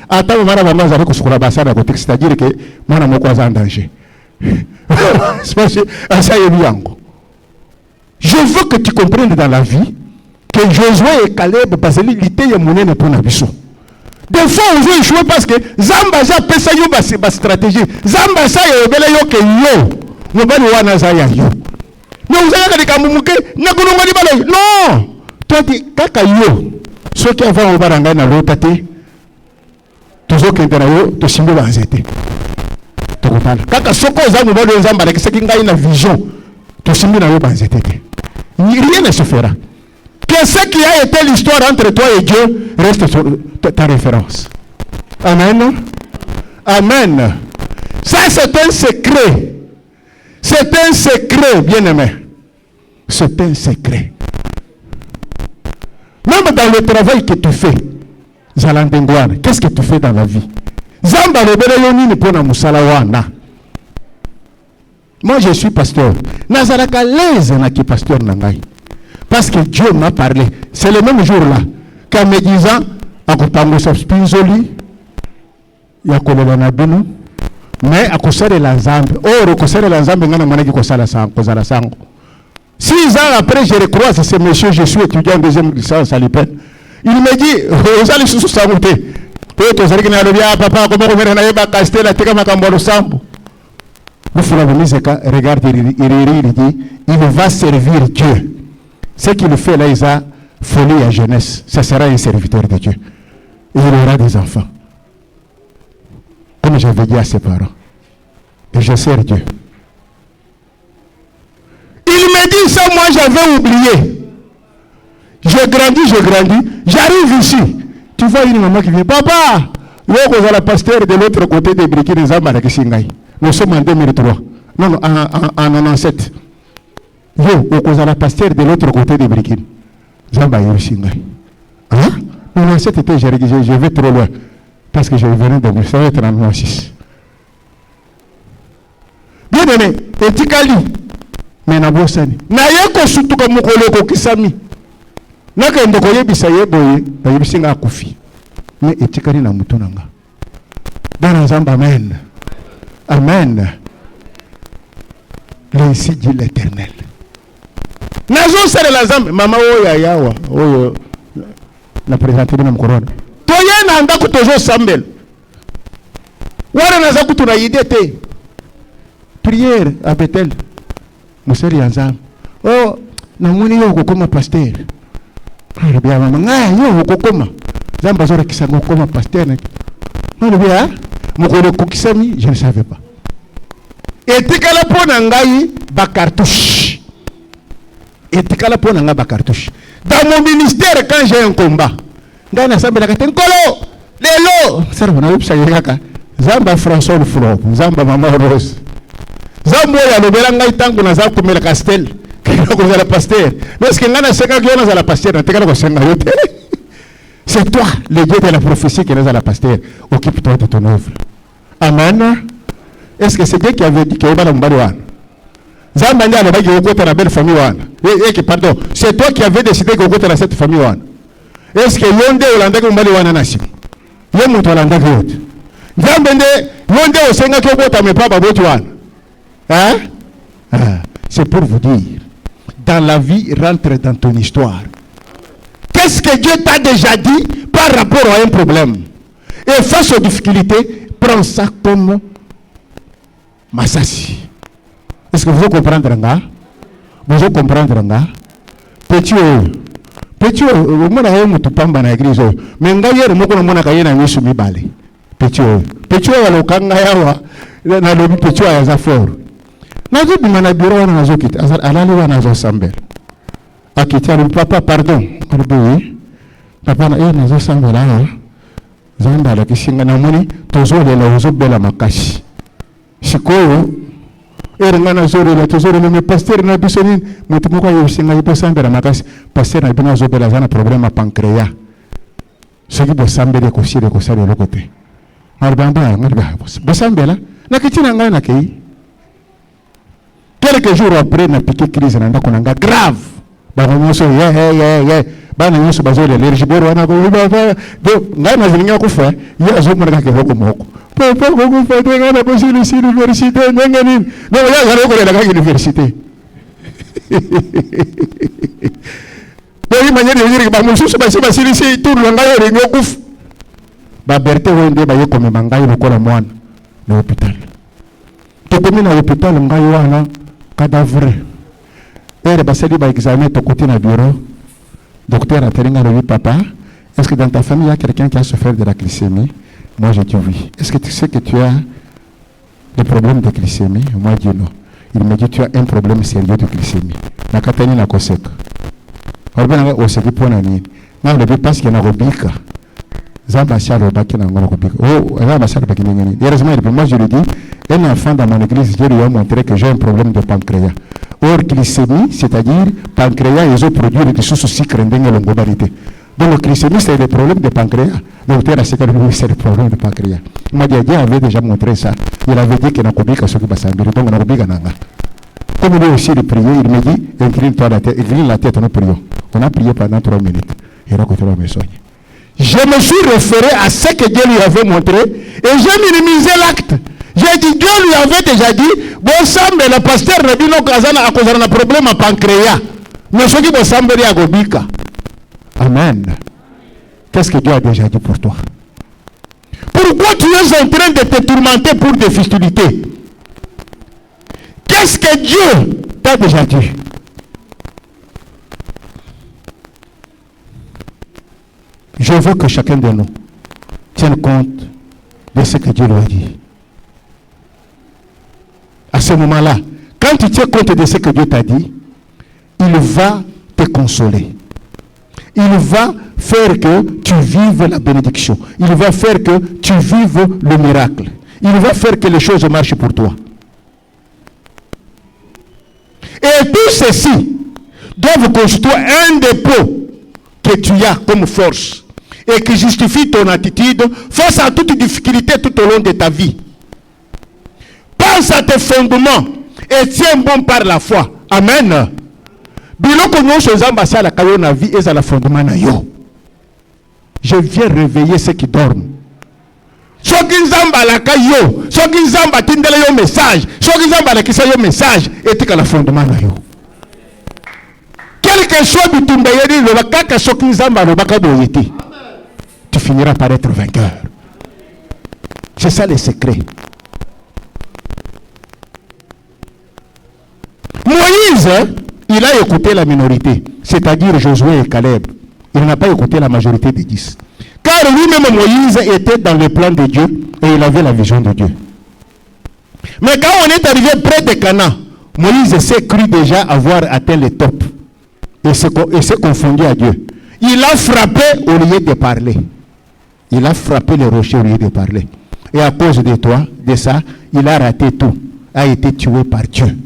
ata mwana bango azali kosukola basala kote c'est-à-dire que mwana moko aza en danger asa yebi yango. Je veux que tu comprennes dans la vie que Josué et Caleb bazali liteya monene mpona biso. Des fois, on veut échouer parce que Zamba ja pesa yo ba stratégie. Zamba sa yo bela yo ke yo. Mobali wana za ya yo. Mais vous avez ka mumuke na kolonga di bala. Non. Toi dis kaka yo. Ce qui avant au baranga na rotate. Toujours que ndana yo to simbo ba nzete. To kopala. Kaka soko za mobali Zamba la kisaki ngai na vision. To simbo na yo ba nzete. Rien ne se fera. Que ce qui a été l'histoire entre toi et Dieu reste sur ta référence. Amen. Amen. Ça, c'est un secret. C'est un secret, bien-aimé. C'est un secret. Même dans le travail que tu fais, Zalandengouane, qu'est-ce que tu fais dans la vie? Zamba lebele ni pona musalawana. Moi, je suis pasteur. Nazaraka leze na ki pasteur nangai. Parce que Dieu m'a parlé. C'est le même jour-là qu'en me disant, akopango sa spinzoli, yakoloba na bino, mais akosere la Nzambe. Oh, rekosere la Nzambe ngana manaki kosala sango, kozala sango. 6 ans après, je recroise ce monsieur, je suis étudiant en deuxième licence à l'IPEN. Il me dit, ozali susu sango te. Oyo tozalaki na lobia papa comment remettre na yeba castela teka makambo lo sambo. Le frère Miseka regarde, il dit, il va servir Dieu. Ce qu'il fait là, il a folie à jeunesse. Ce sera un serviteur de Dieu. Et il aura des enfants. Comme j'avais dit à ses parents. Et je sers Dieu. Il me dit ça, moi j'avais oublié. Je grandis. J'arrive ici. Tu vois une maman qui vient. Papa, vous êtes la pasteur de l'autre côté des briquets des Zambara qui s'engaille. Nous sommes en 2003. Non, en 97. Yo, au cause de la pasteur de l'autre côté des briquets. Zamba Yosingai. Hein? Non, cet été, je vais trop loin. Parce que je venais de ça va être en 96. Bien aimé, et Tikali, mais na bosani. Na yeko sutu comme koloko kisami. Na ka ndoko yebisa yeboye, na yebisinga akufi. Mais etikali na mutu nanga. Dans Zamba, amen. Amen. Ainsi dit l'Éternel. Nazo sere la Nzambe mama oya yawa oyo na présenter na mkorona toyena ndako tozo sambel wana naza kutuna idete prière à Bethel museri ya Nzambe oh na muni yo kokoma pasteur ale bia mama nga yo kokoma Nzambe zora kisango koma pasteur na bia mukolo kokisami je ne savais pas etikala pona ngai ba cartouche. Etikala pona nga ba cartouche. Dans mon ministère, quand j'ai un combat, dans la salle de la Kolo, Lelo, ça va nous faire Zamba François Flo, Zamba Maman Rose. Zamba ya lobela ngai tangu na za kumela castel. la pasteur. Mais est-ce que la pasteur, c'est toi, le Dieu de la prophétie qui est à la pasteur. Occupe-toi de ton œuvre. Amen. Est-ce que c'est Dieu qui avait dit qu'il y a une belle famille? Pardon, c'est toi qui avais décidé que tu as cette famille. Est-ce que Yonde Olanda que Mbali wana nasi? Yonde Olanda que Yonde. Yonde Osenga que Yonde mais pas Baboti wana. Hein? C'est pour vous dire, dans la vie, rentre dans ton histoire. Qu'est-ce que Dieu t'a déjà dit par rapport à un problème? Et face aux difficultés, prends ça comme Massassi. Est-ce que vous comprenez? Vous comprenez? Petit, au moins, tu pamba na église. Mais ngayer moko na mona kayena nyesu mibale. Petit, wala kanga yawa na lobi petit ya za fort. Nazo bimana bureau na nazo kit. Alali wana nazo sambel. Akitia le papa pardon. Papa na nazo sambel là. Zanda la kisinga na moni tozo le la ozo bela makashi. Sikoyo erengana zore la tozore le pasteur na bisoni mutu moko yo singa ipo sambela makasi pasteur na bina zo bela zana problème pancréas. Ce qui bo sambele ko sire ko sare le côté. Arbamba ngaliba bo sambela na kitina ngana na kei. Quelques jours après na piqué crise na ndako nanga grave. Ba ngoso bana nyuso bazole allergie boro wana ko ngana zilinga kufa ya zo mwana ke hoko moko. Papa ko fa te ngana ko sili université ngani no ya ngana ko la université. Boyi manyere yiri ba mususu ba sili si tour la ngayo ringo kuf. Ba berte wende ba yeko me mangayo ko la mwana na hôpital. To komi na hôpital ngayo wana cadavre. Et basali ba examen to côté na bureau. Docteur a télé ngalo papa, est-ce que dans ta famille il y a quelqu'un qui a souffert de la glycémie? Moi j'ai dit oui. Est-ce que tu sais que tu as des problèmes de glycémie? Moi j'ai dit non. Il me dit tu as un problème sérieux de glycémie. Na katani na koseka. Orbana oseki pona ni. Na le parce qu'il y a robika. Zamba chalo baki na ngolo robika. Oh, zamba chalo baki ngeni. Heureusement moi je lui dis, un enfant dans mon église, je lui ai montré que j'ai un problème de pancréas. Or, glycémie, c'est-à-dire pancréas, ils ont produit des sources sucre dans la globalité. Donc, le glycémie, c'est le problème de pancréas. Donc, c'est le problème de pancréas. Dieu avait déjà montré ça. Il avait dit qu'il n'a pas de ce qui va s'embêter. Donc, on a oublié. Comme lui aussi, il priait, il me dit incline-toi la tête, incline la tête, nous prions. On a prié pendant 3 minutes. Il a continué à me soigner. Je me suis référé à ce que Dieu lui avait montré et j'ai minimisé l'acte. J'ai dit, Dieu lui avait déjà dit, bon sang, mais le pasteur n'a dit non, à cause d'un problème à pancréas. Mais ce qui va sembler à Gobika. Amen. Qu'est-ce que Dieu a déjà dit pour toi? Pourquoi tu es en train de te tourmenter pour des fistilités? Qu'est-ce que Dieu t'a déjà dit? Je veux que chacun de nous tienne compte de ce que Dieu lui a dit. À ce moment-là, quand tu tiens compte de ce que Dieu t'a dit, il va te consoler. Il va faire que tu vives la bénédiction. Il va faire que tu vives le miracle. Il va faire que les choses marchent pour toi. Et tout ceci doit constituer un dépôt que tu as comme force et qui justifie ton attitude face à toute difficulté tout au long de ta vie. Pense à tes fondements et tiens bon par la foi. Amen. Biloko nyonso zamba sala kayo na vie eza la fondement na yo. Je viens réveiller ceux qui dorment. Soki nzamba la kayo, soki nzamba tindela yo message, soki nzamba la kisa yo message etika la fondement na yo. Quel que soit bitumba yedi lo bakaka soki nzamba lo bakabo yeti. Tu finiras par être vainqueur. C'est ça le secret. Moïse, il a écouté la minorité, c'est-à-dire Josué et Caleb. Il n'a pas écouté la majorité des 10. Car lui-même, Moïse, était dans le plan de Dieu et il avait la vision de Dieu. Mais quand on est arrivé près de Canaan, Moïse s'est cru déjà avoir atteint le top et s'est confondu à Dieu. Il a frappé au lieu de parler. Il a frappé le rocher au lieu de parler. Et à cause de toi, de ça, il a raté tout, a été tué par Dieu.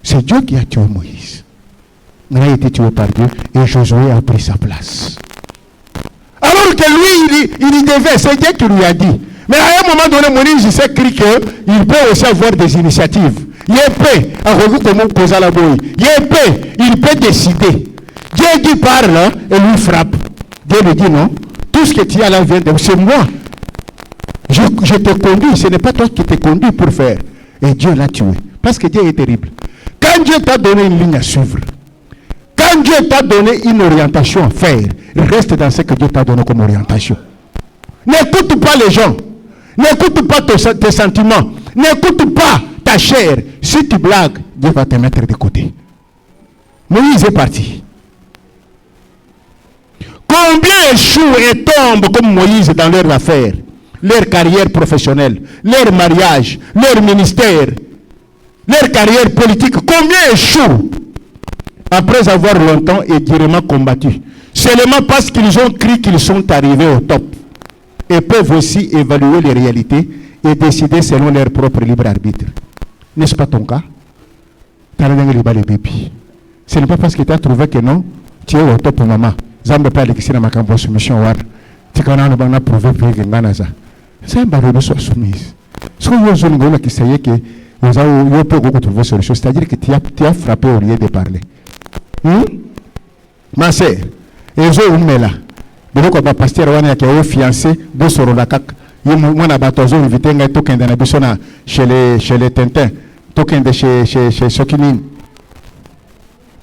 C'est Dieu qui a tué Moïse. Il a été tué par Dieu et Josué a pris sa place. Alors que lui, il y devait, c'est Dieu qui lui a dit. Mais à un moment donné, Moïse s'est écrit qu'il peut aussi avoir des initiatives. Il peut décider. Dieu dit parle et lui frappe. Dieu lui dit non. Tout ce que tu as là vient de... C'est moi. Je te conduis. Ce n'est pas toi qui t'es conduit pour faire. Et Dieu l'a tué. Parce que Dieu est terrible. Quand Dieu t'a donné une ligne à suivre, quand Dieu t'a donné une orientation à faire, reste dans ce que Dieu t'a donné comme orientation. N'écoute pas les gens. N'écoute pas tes sentiments. N'écoute pas ta chair. Si tu blagues, Dieu va te mettre de côté. Moïse est parti. Combien échouent et tombent comme Moïse dans leurs affaires, leur carrière professionnelle, leur mariage, leur ministère, leur carrière politique. Combien échouent après avoir longtemps et durement combattu, seulement parce qu'ils ont cru qu'ils sont arrivés au top, et peuvent aussi évaluer les réalités et décider selon leur propre libre arbitre. N'est-ce pas ton cas? Ce n'est pas parce que tu as trouvé que non, tu es au top, maman. Zambe pas l'équipe ma campagne soumission war. Tu connais on a prouvé que nganaza. C'est un barreau soit soumise. Ce que vous avez dit qui c'est que vous avez pas beaucoup trouvé solution, c'est-à-dire que tu as frappé au lieu de parler. Ma sœur, et je vous mets là. Donc quand le pasteur wana qui est fiancé de soro la kak, il m'a batozo invité ngai token de na bisona chez les Tintin, token de chez Sokinin.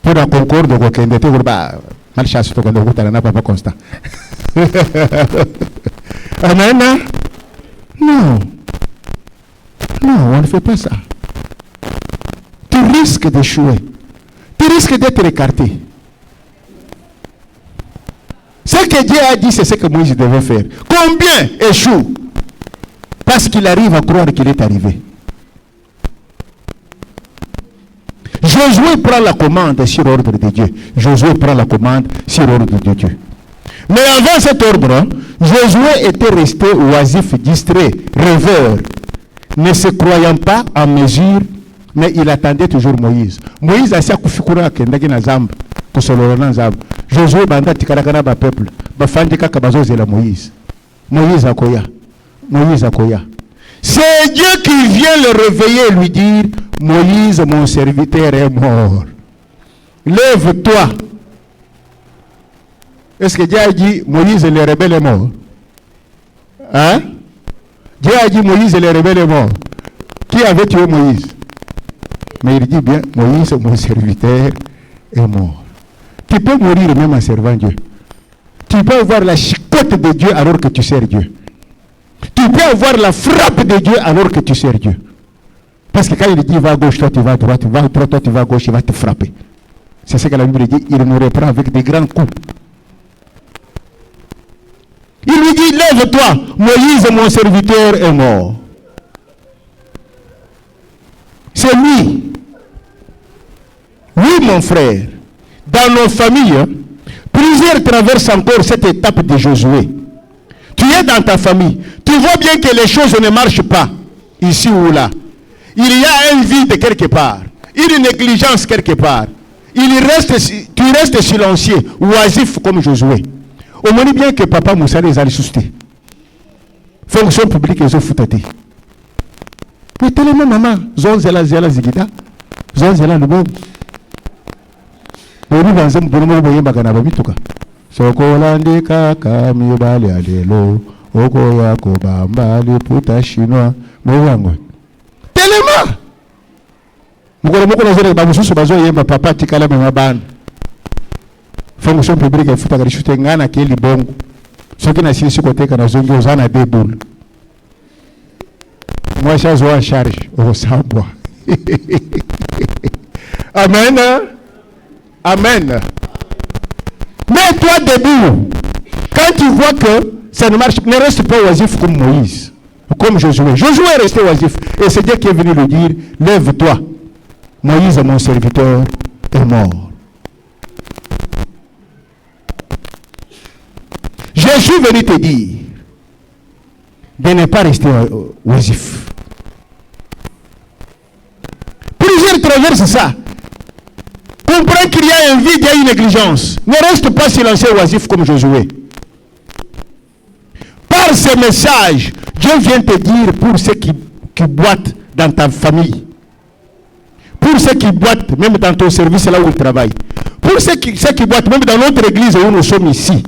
Pour un concours de token de Tegurba. Malchasse token de Gutana n'a pas constant. Amen. Non. Non, on ne fait pas ça. Tu risques d'échouer. Tu risques d'être écarté. Ce que Dieu a dit, c'est ce que Moïse devait faire. Combien échouent parce qu'il arrive à croire qu'il est arrivé? Josué prend la commande sur ordre de Dieu. Josué prend la commande sur ordre de Dieu. Mais avant cet ordre, Josué était resté oisif, distrait, rêveur, ne se croyant pas en mesure, mais il attendait toujours Moïse. Moïse a sakufikura kendaki na zamba, kusolola na zamba. Josué banda tikarakana ba peuple, ba fandika kabazoze la Moïse. Moïse akoya. Moïse akoya. C'est Dieu qui vient le réveiller et lui dire, Moïse, mon serviteur est mort. Lève-toi. Est-ce que Dieu a dit, Moïse, le rebelle est mort? Hein? Dieu a dit, Moïse, le rebelle est mort. Qui avait tué Moïse? Mais il dit bien, Moïse, mon serviteur, est mort. Tu peux mourir même en servant Dieu. Tu peux avoir la chicotte de Dieu alors que tu sers Dieu. Tu peux avoir la frappe de Dieu alors que tu sers Dieu. Parce que quand il dit va à gauche, toi tu vas à droite, va à droite, toi tu vas à gauche, il va te frapper. C'est ce que la Bible dit, il nous reprend avec des grands coups. Il lui dit, lève-toi, Moïse, mon serviteur, est mort. C'est lui. Oui, mon frère, dans nos familles, plusieurs traversent encore cette étape de Josué. Tu es dans ta famille, tu vois bien que les choses ne marchent pas, ici ou là. Il y a un vide quelque part, une négligence quelque part. Tu restes silencieux, oisif comme Josué. On me dit bien que papa Moussa les a suscités. Fonction publique, ils ont foutu. Mais tellement maman, zonzela zela zigida, zonzela lubo. Ori banzem bonomo boyemba kana babituka. Sokolande kaka mibali alelo, oko yako bambali puta chinois, mwango. Tellement. Mukolo mukolo zere bamususu bazo yemba papa tikala mabana. Fonction publique futa karishute ngana keli bongo. Soki na sisi koteka na zongi ozana debul. Moi je suis en charge au sambwa. Amen. Amen. Mais toi debout, quand tu vois que ça ne marche, ne reste pas oisif comme Moïse, comme Josué. Josué est resté oisif. Et c'est Dieu qui est venu lui dire, lève-toi. Moïse, mon serviteur, est mort. Je suis venu te dire de ne pas rester oisif. Plusieurs traversent ça. Pour comprends qu'il y a un vide, il y a une négligence. Ne reste pas silencieux et oisif comme Josué. Par ce message, Dieu vient te dire pour ceux qui boitent dans ta famille, pour ceux qui boitent même dans ton service là où tu travailles, pour ceux qui boitent même dans notre église où nous sommes ici,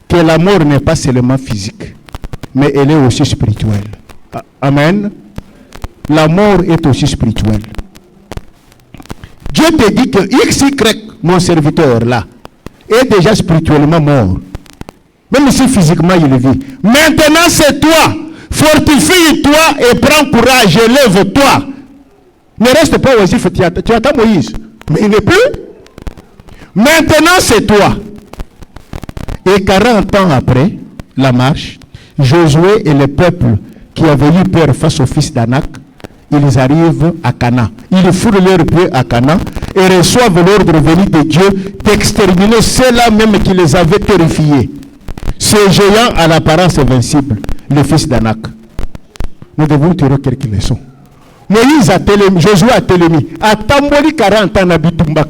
que la mort n'est pas seulement physique, mais elle est aussi spirituelle. Amen. La mort est aussi spirituelle. Dieu te dit que XY, mon serviteur là, est déjà spirituellement mort. Même si physiquement il vit. Maintenant c'est toi. Fortifie-toi et prends courage. Lève-toi. Ne reste pas oisif. Tu attends Moïse. Mais il n'est plus. Maintenant c'est toi. Et 40 ans après la marche, Josué et le peuple qui avaient eu peur face au fils d'Anak, ils arrivent à Canaan. Ils fourrent leurs pieds à Canaan et reçoivent l'ordre venu de Dieu d'exterminer ceux-là même qui les avaient terrifiés. Ce géant à l'apparence invincible, le fils d'Anak. Nous devons tirer quelques leçons. Moïse a télémi, Josué a télémi. A tamboli 40 ans na bitumba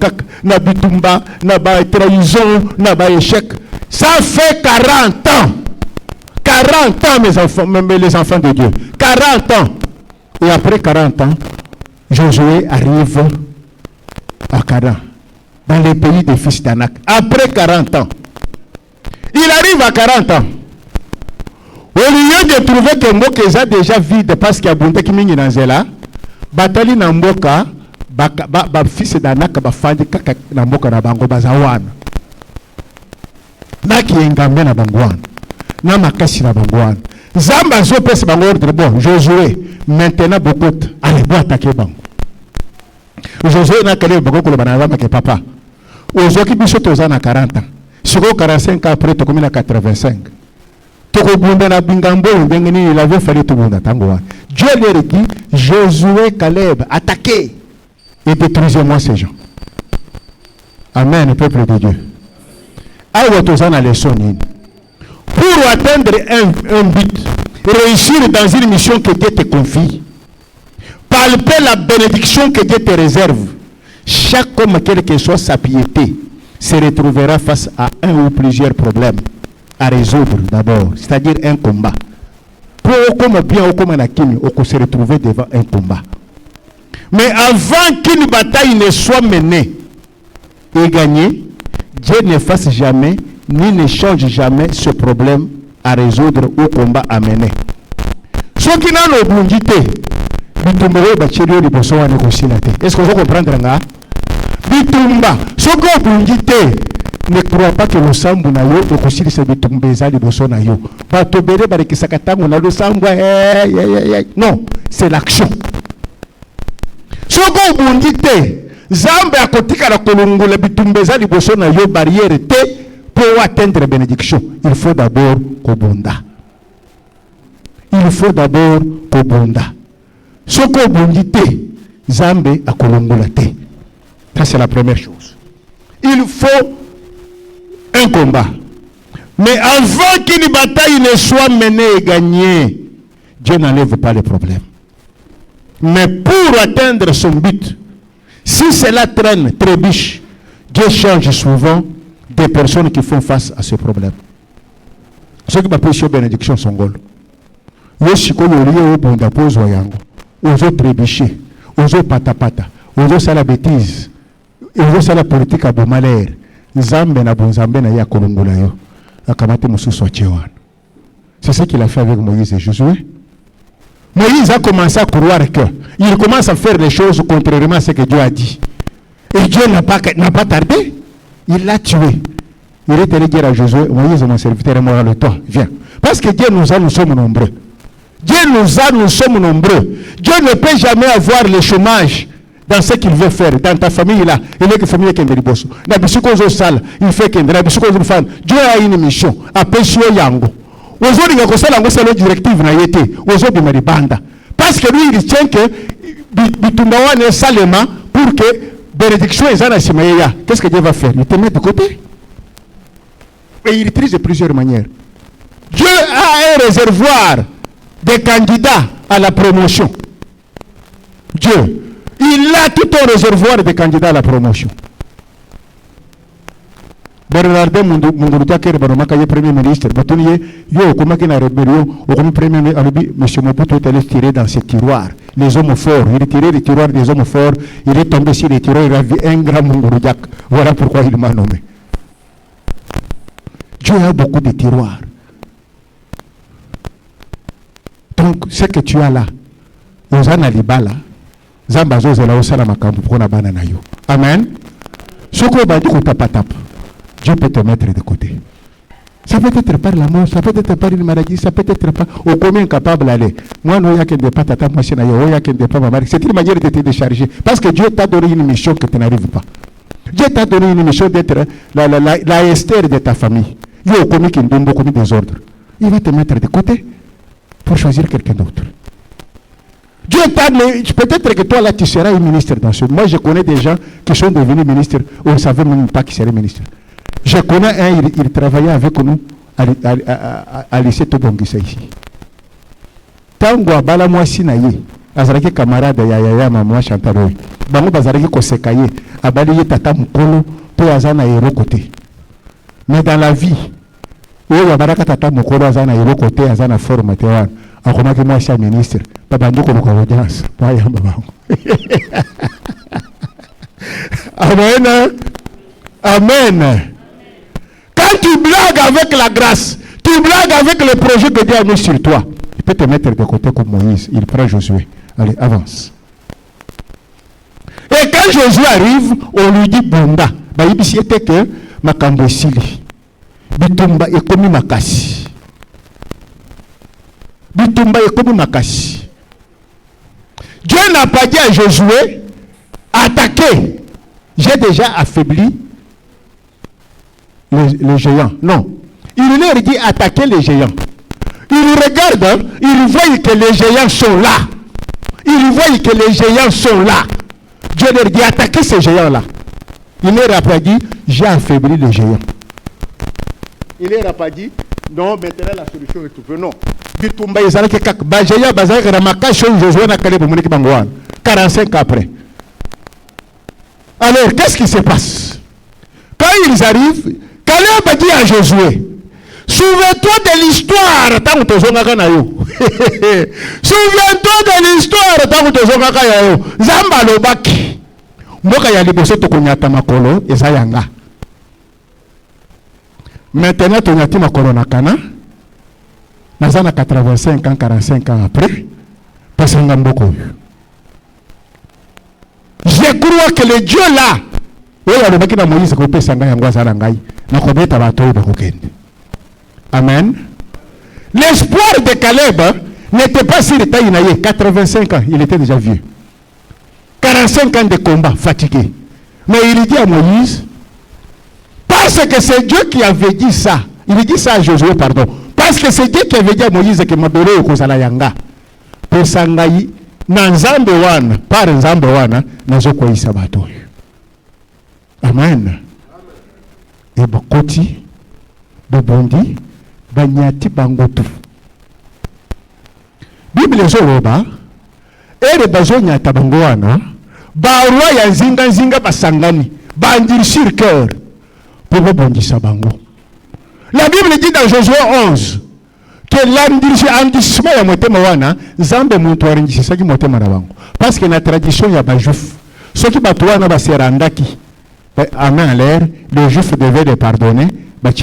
na ba trahison, na ba échec. Ça fait 40 ans. 40 ans, mes enfants, même les enfants de Dieu. 40 ans. Et après 40 ans, Josué arrive à Canaan, dans le pays des fils d'Anak. Après 40 ans. Il arrive à 40 ans. Au lieu de trouver que Mboka est déjà vide parce qu'il y a Bunta qui mingi nanzela, batali na Mboka, ba fils d'Anak ba fandi kaka na Mboka na bango bazawana. Na ki engambe na bangoana. Na makasi na bangoana. Zamba zo pesa bango ordre bon, Josué, maintenant beaucoup allez bo attaquer bango. Josué na kale bango ko bana zamba ke papa. Ozoki biso tozana 40 ans. Sur 45 ans après, tu as 85. Il avait fallu tout le monde. Dieu leur dit, Josué, Caleb, attaquez et détruisez-moi ces gens. Amen, peuple de Dieu. Pour atteindre un but, réussir dans une mission que Dieu te confie, palper la bénédiction que Dieu te réserve, chaque homme, quelle que soit sa piété, se retrouvera face à un ou plusieurs problèmes à résoudre d'abord, c'est-à-dire un combat. Pour comme bien ou comme nakini, on se retrouver devant un combat. Mais avant qu'une bataille ne soit menée et gagnée, Dieu ne fasse jamais ni ne change jamais ce problème à résoudre ou combat à mener. Ce qui n'a pas d'obungité, est-ce que vous comprenez? Bitumba, ce qu'on ne crois pas que le sambu na yo okosili se bitumba ezali boso na yo. Ba tobere ba rekisaka tango na le sambu non, c'est l'action. Ce qu'on bundite, zambe akotika la kolongola bitumba ezali boso na yo barrière te pour atteindre bénédiction. Il faut d'abord kobunda. Il faut d'abord kobunda. Ce qu'on bundite, zambe akolongola te. Ça, c'est la première chose. Il faut un combat. Mais avant qu'une bataille ne soit menée et gagnée, Dieu n'enlève pas les problèmes. Mais pour atteindre son but, si cela traîne, trébuche, Dieu change souvent des personnes qui font face à ce problème. Ceux qui m'appellent sur bénédiction sont gauls. Yoshiko yoriyo bonda pozo yango. Ozo trébucher, ozo patapata, ozo sala bêtise. Et vous savez la politique à Bomaler, Zambe na Bonzambe na ya Kolongola yo, akamate mususu wa. C'est ce qu'il a fait avec Moïse et Josué. Moïse a commencé à croire qu'il commence à faire les choses contrairement à ce que Dieu a dit. Et Dieu n'a pas tardé, il l'a tué. Il est allé dire à Josué, Moïse mon serviteur est mort, toi, viens. Parce que Dieu nous sommes nombreux. Dieu nous sommes nombreux. Dieu ne peut jamais avoir le chômage dans ce qu'il veut faire, dans ta famille là, il est que famille qui est riboso. Na bisikozo sala, il fait que na bisikozo fan. Dieu a une mission, appelle-toi yango. Aujourd'hui, il y a c'est la directive na yete. Aujourd'hui, il m'a banda. Parce que lui, il tient que bitumbawane salema pour que bénédiction est en asimaïa. Qu'est-ce que Dieu va faire? Il te met de côté. Et il utilise de plusieurs manières. Dieu a un réservoir de candidats à la promotion. Dieu. Il a tout un réservoir de candidats à la promotion. Regardez mon Diakere Baromaka, premier ministre. Yo, comment qu'il a rébellion, au premier ministre, M. Mobutu est allé tirer dans ses tiroirs. Les hommes forts, il est tiré des tiroirs des hommes forts, il est tombé sur les tiroirs, il a vu un grand Mungurudiak. Voilà pourquoi il m'a nommé. Dieu a beaucoup de tiroirs. Donc, ce que tu as là, Ozana Libala, Zambazo Zela Osana Makambu, pour la banana yo. Amen. Ce qu'on va dire, Dieu peut te mettre de côté. Ça peut être par la mort, ça peut être par une maladie, ça peut être par au combien capable d'aller. Moi, non, il n'y a qu'un départ, tata, moi, il n'y a qu'un départ, ma mère. C'est une manière de te décharger. Parce que Dieu t'a donné une mission que tu n'arrives pas. Dieu t'a donné une mission d'être la Esther de ta famille. Il y a commis qui donne beaucoup de désordre. Il va te mettre de côté pour choisir quelqu'un d'autre. Dieu t'a donné, peut-être que toi là tu seras un ministre dans ce. Moi je connais des gens qui sont devenus ministres, on ne savait même pas qui serait ministre. Je connais un, il travaillait avec nous à lycée Tobongisa ici. Tango abala moi sinaye, azaraki camarade ya maman Chantal. Bango bazaraki kosekaye, abali ye tata mukolo po azana yero côté. Mais dans la vie, oyo baraka tata mukolo azana yero côté azana formaté wana. Akomaki moi c'est ministre, babando ko ko audience, pa yamba bango. Amen. Amen. Quand tu blagues avec la grâce, tu blagues avec le projet que Dieu a mis sur toi, il peut te mettre de côté comme Moïse. Il prend Josué. Allez, avance. Et quand Josué arrive, on lui dit Bonda. Il c'était que Makambo Sili. Bitumba est comme Makasi. Bitumba est comme Makasi. Dieu n'a pas dit à Josué, attaquez. J'ai déjà affaibli les géants. Non. Il leur dit attaquer les géants. Il regarde, il voit que les géants sont là. Il voit que les géants sont là. Dieu leur dit attaquer ces géants-là. Il leur a pas dit j'ai affaibli les géants. Il leur a pas dit non, maintenant la solution est trouvée. Non. 45 après. Alors, qu'est-ce qui se passe? Quand ils arrivent, Caleb a dit à Josué, souviens-toi de l'histoire tant que tu souviens-toi de l'histoire tant que tu Zamba lobaki. Mboka ya liboso to kunyata makolo ezayanga. Maintenant tu nyati makolo na kana. Nazana 85 ans, 45 ans après, pasanga mboko. Je crois que le Dieu là, amen. L'espoir de Caleb n'était pas sur l'état, il avait 85 ans, il était déjà vieux. 45 ans de combat, fatigué. Mais il dit à Moïse, parce que c'est Dieu qui avait dit ça, il dit ça à Josué, pardon, parce que c'est Dieu qui avait dit à Moïse que Mabere au Kozala Yanga, Pesangaï, Nanzambe wana, par Nzambe wana, Nazoko Isabato. Amen. Et Bokoti, Bobondi, Banyati Bangotu. Bible Zoroba, Ere Bazonia Tabangoana, Barwa ya Zinga Basangani, Bandir sur cœur, pour Bobondi Sabango. La Bible dit dans Josué 11 que l'andissement ya motema wana, Zambe Montouaringi, c'est ça qui motema na bango. Parce que la tradition ya ba juif, ceux qui batouana ba serandaki. Amen à l'air, les juifs devaient les pardonner. Or,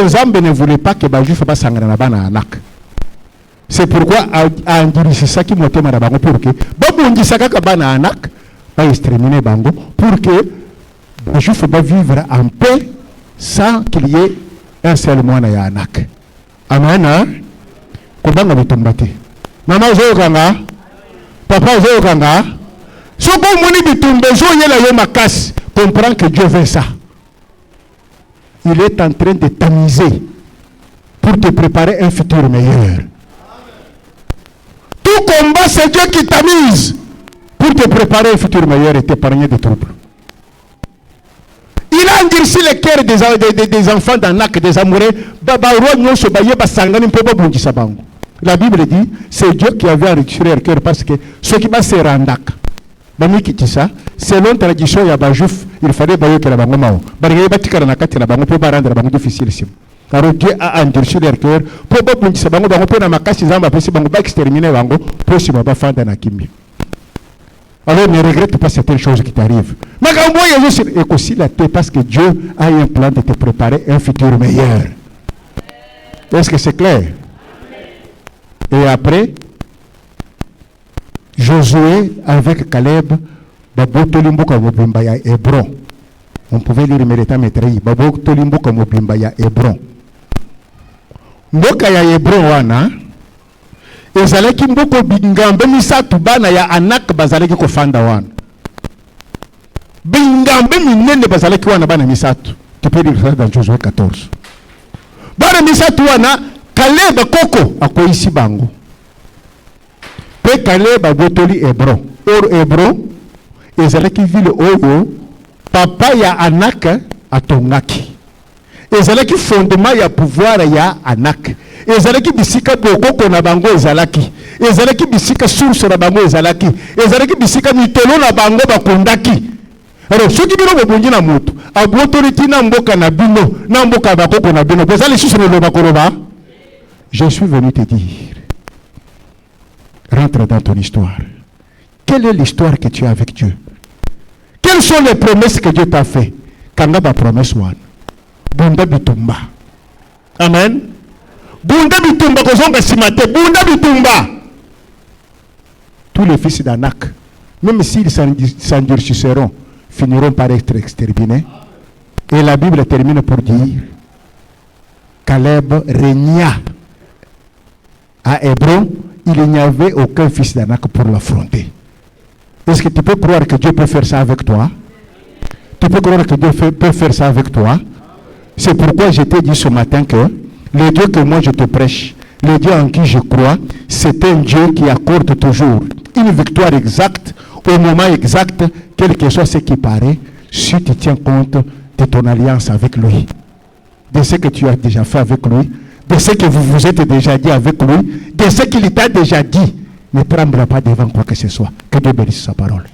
Nzambe ne voulait pas que les juifs fassent un. C'est pourquoi, c'est ça qui m'a été pour que pour que les juifs puissent vivre en paix sans qu'il y ait un seul moine à Anak. Amen. Comment on va maman Zoganga, papa Zoganga. Ce qu'on m'a dit, comprend que Dieu veut ça. Il est en train de tamiser pour te préparer un futur meilleur. Tout combat, c'est Dieu qui tamise pour te préparer un futur meilleur et t'épargner des troubles. Il a endurci les cœurs des enfants d'Anak, des amoureux. La Bible dit, c'est Dieu qui avait enrichi leur cœur parce que ceux qui va se rendre. Bamiki tisa, selon la tradition ya bajouf, il fallait que la bango mao. Barrière batika na kati na bango pour rendre la bango difficile sim. Alors Dieu a endurci leur cœur pour pas bunisa bango bango pour na makasi zamba pesi bango ba exterminer bango pour si baba fanda na kimbi. Alors ne regrette pas certaines choses qui t'arrivent. Mais quand moi Jésus est aussi la tête parce que Dieu a un plan de te préparer un futur meilleur. Est-ce que c'est clair? Et après Josué avec Caleb, Babo Tolimboka Mobimbaya Hébron. On pouvait lire Mérita Métraï, Babo Tolimboka Mobimbaya Hébron. Mboka ya Hébron wana, ezalaki mboko bingambe misatu bana ya Anak bazalaki kofanda wana. Bingambe minene bazalaki wana bana misatu. Tu peux lire ça dans Josué 14. Bana misatu wana, Caleb koko akoisi bango. Pe Caleb abotoli Hébron. Or Hébron ezalaki ville oyo papa ya Anak atongaki. Ezalaki fondement ya pouvoir ya Anak. Ezalaki bisika bokoko na bango ezalaki. Ezalaki bisika source na bango ezalaki. Ezalaki bisika mitolo na bango bakondaki. Alors soki bino bobongi na moto abotoli tina mboka na bino na mboka bakoko na bino bozali susu na bakoloba. Je suis venu te dire, rentre dans ton histoire. Quelle est l'histoire que tu as avec Dieu? Quelles sont les promesses que Dieu t'a fait? Kangaba promesse one. Bunda bitumba. Amen. Bunda bitumba kozonga simate. Bunda bitumba. Tous les fils d'Anak, même s'ils s'endurcisseront, finiront par être exterminés. Et la Bible termine pour dire, Caleb régna à Hébron. Il n'y avait aucun fils d'Anak pour l'affronter. Est-ce que tu peux croire que Dieu peut faire ça avec toi? Tu peux croire que Dieu peut faire ça avec toi? C'est pourquoi je t'ai dit ce matin que le Dieu que moi je te prêche, le Dieu en qui je crois, c'est un Dieu qui accorde toujours une victoire exacte, au moment exact, quel que soit ce qui paraît, si tu tiens compte de ton alliance avec lui, de ce que tu as déjà fait avec lui, de ce que vous vous êtes déjà dit avec lui, de ce qu'il t'a déjà dit. Ne tremble pas devant quoi que ce soit. Que Dieu bénisse sa parole.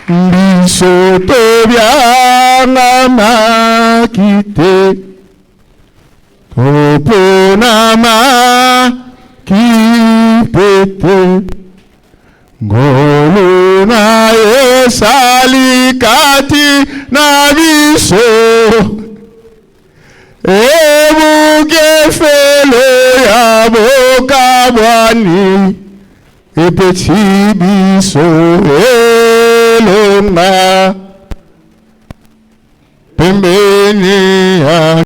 Biso tobianga makite toponama kipete ngolo na esali kati na biso ebukefele ya bokabwani epeti biso elonga pembeni ya